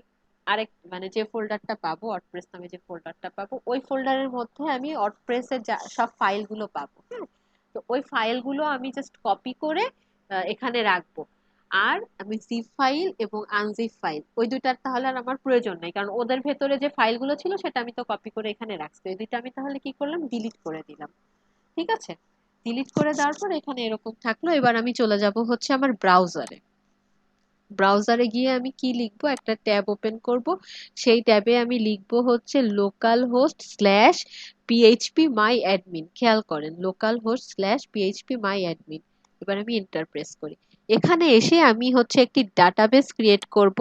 আরেক মানে যে ফোল্ডারটা পাবো, ওয়ার্ডপ্রেস নামে যে ফোল্ডারটা পাবো, ওই ফোল্ডারের মধ্যে আমি ওয়ার্ডপ্রেসের সব ফাইলগুলো পাবো। হ্যাঁ, তো ওই ফাইলগুলো আমি জাস্ট কপি করে এখানে রাখবো। আর আমি জিপ ফাইল এবং আনজিপ ফাইল ওই দুইটার তাহলে আর আমার প্রয়োজন নাই, কারণ ওদের ভেতরে যে ফাইলগুলো ছিল সেটা আমি তো কপি করে এখানে রাখছি। ওই দুইটা আমি তাহলে কি করলাম, ডিলিট করে দিলাম। ঠিক আছে, ডিলিট করে দেওয়ার পর এখানে এরকম থাকলো। এবার আমি চলে যাব হচ্ছে আমার ব্রাউজারে। ব্রাউজারে গিয়ে আমি কি লিখবো, একটা ট্যাব ওপেন করব। সেই ট্যাবে আমি লিখবো হচ্ছে লোকাল হোস্ট স্ল্যাশ পিএইচপি মাই অ্যাডমিন। খেয়াল করেন, লোকাল হোস্ট স্ল্যাশ পিএইচপি মাই অ্যাডমিন। এবার আমি এন্টার প্রেস করি। এখানে এসে আমি হচ্ছে একটি ডাটাবেস ক্রিয়েট করব।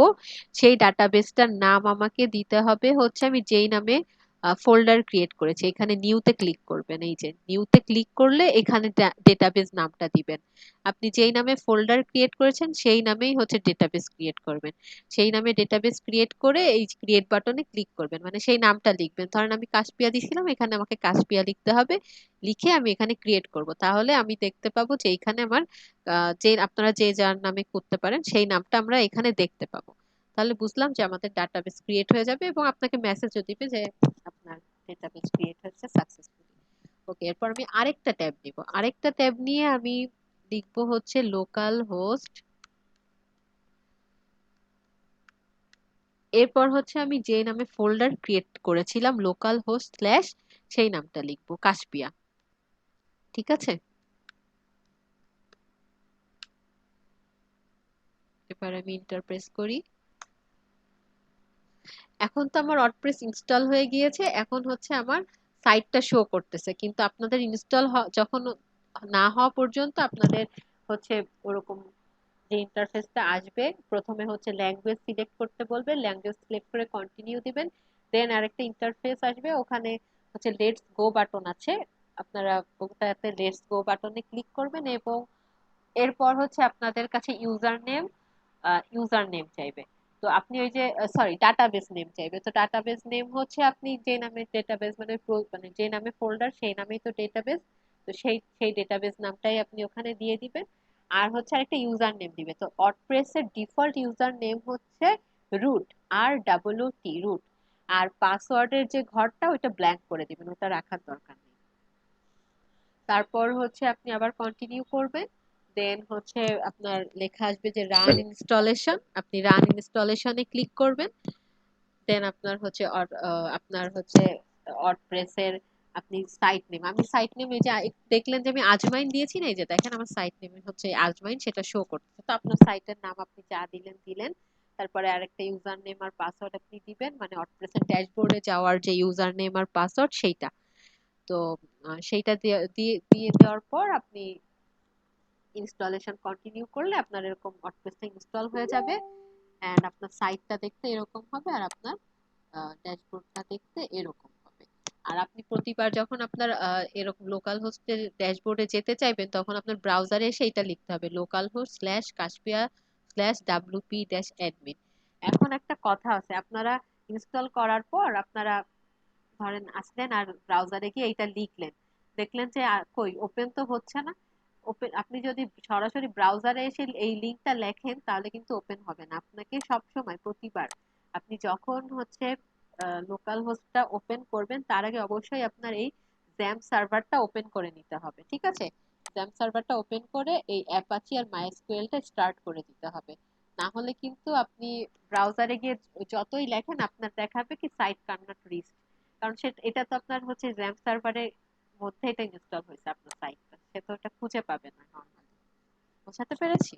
সেই ডাটাবেসটার নাম আমাকে দিতে হবে হচ্ছে আমি যেই নামে ফোল্ডার ক্রিয়েট করেছি, এখানে নিউতে ক্লিক করবেন। এই যে নিউতে ক্লিক করলে এখানে ডেটাবেস নামটা দিবেন। আপনি যেই নামে ফোল্ডার ক্রিয়েট করেছেন সেই নামেই হচ্ছে ডেটাবেস ক্রিয়েট করবেন। সেই নামে ডেটাবেস ক্রিয়েট করে এই ক্রিয়েট বাটনে ক্লিক করবেন, মানে সেই নামটা লিখবেন। ধরেন আমি কাশপিয়া দিছিলাম, এখানে আমাকে কাশপিয়া লিখতে হবে। লিখে আমি এখানে ক্রিয়েট করব, তাহলে আমি দেখতে পাবো যে এখানে আমার যে আপনারা যে যার নামে করতে পারেন সেই নামটা আমরা এখানে দেখতে পাবো। তাহলে বুঝলাম যে আমাদের ডাটাবেস ক্রিয়েট হয়ে যাবে এবং আপনাকে মেসেজও দিবে যে আপনার ডেটাবেস ক্রিয়েট হচ্ছে সাকসেসফুলি। ওকে, এরপর আমি আরেকটা ট্যাব নিব। আরেকটা ট্যাব নিয়ে আমি লিখবো হচ্ছে লোকাল হোস্ট, এরপর হচ্ছে আমি যে নামে ফোল্ডার ক্রিয়েট করেছিলাম লোকাল হোস্ট স্ল্যাশ, সেই নামটা লিখবো কাশপিয়া। ঠিক আছে, এবার আমি এন্টার প্রেস করি। এখন তো আমার ওয়ার্ডপ্রেস ইনস্টল হয়ে গিয়েছে, এখন হচ্ছে আমার সাইটটা শো করতেছে, কিন্তু আপনাদের ইনস্টল যখন না হওয়া পর্যন্ত আপনাদের হচ্ছে ওরকম যে ইন্টারফেসটা আসবে, প্রথমে হচ্ছে ল্যাঙ্গুয়েজ সিলেক্ট করতে বলবে, ল্যাঙ্গুয়েজ সিলেক্ট করে কন্টিনিউ দিবেন। দেন আরেকটা ইন্টারফেস আসবে, ওখানে হচ্ছে লেটস গো বাটন আছে, আপনারা ওটাতে লেটস গো বাটনে ক্লিক করবেন এবং এরপর হচ্ছে আপনাদের কাছে ইউজার নেম চাইবে। তো আপনি ওই যে সরি ডাটাবেস নেম চাইবে, তো ডাটাবেস নেম হচ্ছে আপনি যে নামে ডেটাবেস মানে মানে যে নামে ফোল্ডার সেই নামেই তো ডেটাবেস, তো সেই সেই ডেটাবেস নামটাই আপনি ওখানে দিয়ে দিবেন। আর হচ্ছে আরেকটা ইউজার নেম দিবে। তো ওয়ার্ডপ্রেস এর ডিফল্ট ইউজার নেম হচ্ছে রুট, ROOT রুট। আর পাসওয়ার্ডের যে ঘরটা ওইটা ব্ল্যাঙ্ক করে দিবেন, ওটা রাখার দরকার নেই। তারপর হচ্ছে আপনি আবার কন্টিনিউ করবেন। দেন হচ্ছে আপনার লেখা আসবে যে রান ইনস্টলেশন, আপনি রান ইনস্টলেশনে ক্লিক করবেন। দেন আপনার হচ্ছে আপনার হচ্ছে ওয়ার্ডপ্রেসের আপনি সাইট নেম, আমি সাইট নেম এই যে দেখলেন যে আমি আজমাইন দিয়েছি না, এই যে দেখেন আমার সাইট নেম হচ্ছে আজমাইন, সেটা শো করতেছে। তো আপনার সাইটের নাম আপনি যা দিলেন দিলেন, তারপরে আরেকটা ইউজার নেম আর পাসওয়ার্ড আপনি দিবেন, মানে ওয়ার্ডপ্রেসের ড্যাশবোর্ডে যাওয়ার যে ইউজার নেম আর পাসওয়ার্ড সেইটা। তো সেইটা দিয়ে দিয়ে দিয়ে দেওয়ার পর আপনি ইনস্টলেশন কন্টিনিউ করলে আপনার এরকম ওয়ার্ডপ্রেসটা ইনস্টল হয়ে যাবে। এন্ড আপনার সাইটটা দেখতে এরকম হবে আর আপনার ড্যাশবোর্ডটা দেখতে এরকম হবে। আর আপনি প্রতিবার যখন আপনার এরকম লোকাল হোস্টের ড্যাশবোর্ডে যেতে চাইবেন, তখন আপনার ব্রাউজারে এসে এটা লিখতে হবে local host slash Kashpia slash WP dash admin. এখন একটা কথা আছে, আপনারা ইনস্টল করার পর আপনারা ধরেন আসলেন আর ব্রাউজারে গিয়ে এটা লিখলেন, দেখলেন যে কই ওপেন তো হচ্ছে না। ওপেন, আপনি যদি সরাসরি ব্রাউজারে এসে এই লিংকটা লেখেন তাহলে কিন্তু ওপেন হবে না। আপনাকে সব সময় প্রতিবার আপনি যখন হচ্ছে লোকাল হোস্টটা ওপেন করবেন তার আগে অবশ্যই আপনার এই জ্যাম্প সার্ভারটা ওপেন করে নিতে হবে, ঠিক আছে? জ্যাম্প সার্ভারটা ওপেন করে এই অ্যাপাচি আর মাইএসকিউএলটা স্টার্ট করে দিতে হবে। না হলে কিন্তু আপনি ব্রাউজারে গিয়ে যতই লেখেন আপনার দেখাবে কি সাইট কান্নট রিচ, কারণ এটা তো আপনার হচ্ছে জ্যাম্প সার্ভারের মধ্যে এটা ইনস্টল হয়েছে আপনার সাইটটা, সে তো এটা খুঁজে পাবে না নরমালি। বোঝাতে পেরেছি?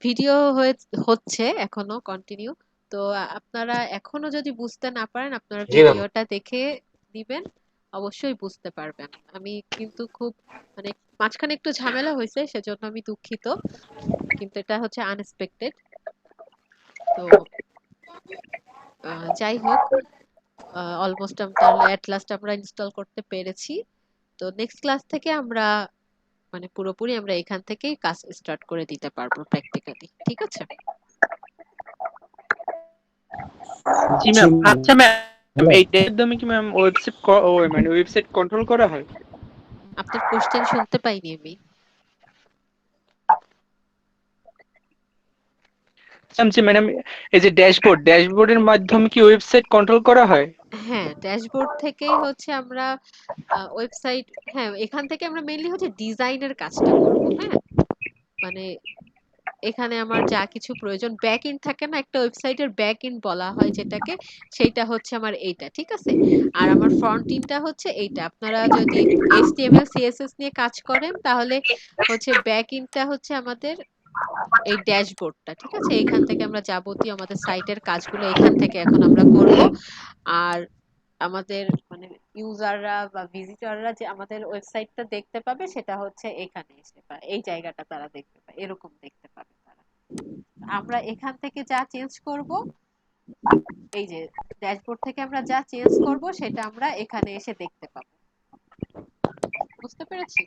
ভিডিও হচ্ছে এখনো কন্টিনিউ। তো আপনারা এখনো যদি বুঝতে না পারেন আপনারা জি ম্যাম। ভিডিওটা দেখে দিবেন, অবশ্যই বুঝতে পারবেন। আমি কিন্তু খুব মানে মাঝখানে একটু ঝামেলা হয়েছে সেজন্য আমি দুঃখিত, কিন্তু এটা হচ্ছে আনএক্সপেক্টেড। তো যাই হোক, অলমোস্ট আমরা এট লাস্ট আমরা ইনস্টল করতে পেরেছি। তো নেক্সট ক্লাস থেকে আমরা মানে পুরোপুরি আমরা এখান থেকেই কাজ স্টার্ট করে দিতে পারবো প্র্যাকটিক্যালি, ঠিক আছে? জি ম্যাম। আচ্ছা ম্যাম, এইটার মাধ্যমে কি ম্যাম ওয়েবসাইট মানে ওয়েবসাইট কন্ট্রোল করা হয়? আপনার কোশ্চেন শুনতে পাইনি আমি। জি ম্যাডাম, এই যে ড্যাশবোর্ডের মাধ্যমে কি ওয়েবসাইট কন্ট্রোল করা হয়? হ্যাঁ, ড্যাশবোর্ড থেকেই হচ্ছে আমরা ওয়েবসাইট, হ্যাঁ এখান থেকে আমরা মেইনলি হচ্ছে ডিজাইনের কাজটা করব। হ্যাঁ, মানে এখানে আমার যা কিছু প্রয়োজন, ব্যাক এন্ড থাকে না একটা ওয়েবসাইটের ব্যাক এন্ড বলা হয় যেটাকে, সেইটা হচ্ছে আমার এইটা, ঠিক আছে? আর আমার ফ্রন্ট এন্ডটা হচ্ছে এইটা। আপনারা যদি HTML CSS নিয়ে কাজ করেন তাহলে হচ্ছে ব্যাক এন্ডটা হচ্ছে আমাদের এই ড্যাশবোর্ডটা, ঠিক আছে? এখান থেকে আমরা যাবতীয় আমাদের সাইটের কাজগুলো এখান থেকে এখন আমরা করব। আর আমাদের মানে ইউজাররা বা ভিজিটররা যে আমাদের ওয়েবসাইটটা দেখতে পাবে সেটা হচ্ছে এখানে এসে বা এই জায়গাটা তারা দেখতে পাবে, এরকম দেখতে পাবে তারা। আমরা এখান থেকে যা চেঞ্জ করব, এই যে ড্যাশবোর্ড থেকে আমরা যা চেঞ্জ করব সেটা আমরা এখানে এসে দেখতে পাবো। বুঝতে পেরেছি?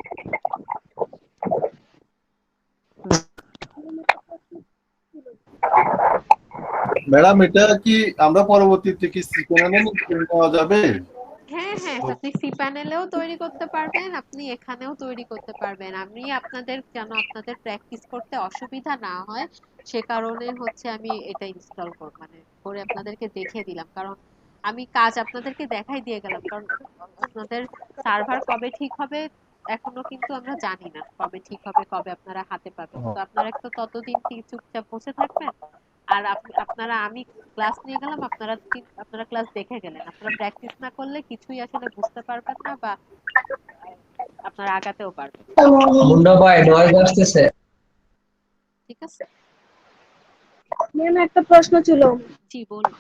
ম্যাডাম এটা কি আমরা পরবর্তীতে কি সিকোয়েন্সে নেওয়া যাবে? হ্যাঁ হ্যাঁ, আপনি সি প্যানেলেও তৈরি করতে পারবেন, আপনি এখানেও তৈরি করতে পারবেন। আমি আপনাদের যেন আপনাদের প্র্যাকটিস করতে অসুবিধা না হয় সে কারণে হচ্ছে আমি এটা ইনস্টল মানে করে আপনাদেরকে দেখিয়ে দিলাম, কারণ আমি কাজ আপনাদেরকে দেখাই দিয়ে গেলাম, কারণ আপনাদের সার্ভার কবে ঠিক হবে এখনো কিন্তু আমরা জানি না, কবে ঠিক হবে, কবে আপনারা হাতে পাবেন। তো আপনারা একটু ততদিন কি চুপচাপ বসে থাকবেন, আর আপনারা আমি ক্লাস নিয়ে গেলাম, আপনারা ক্লাস দেখে গেলেন। আপনারা প্র্যাকটিস না করলে কিছুই আসলে বুঝতে পারবেন না বা আপনারা আগাতেও পারবেন না। মুন্ডা ভাই নয়েজ আসতেছে। ঠিক আছে? ম্যাম একটা প্রশ্ন ছিল। জি বলুন।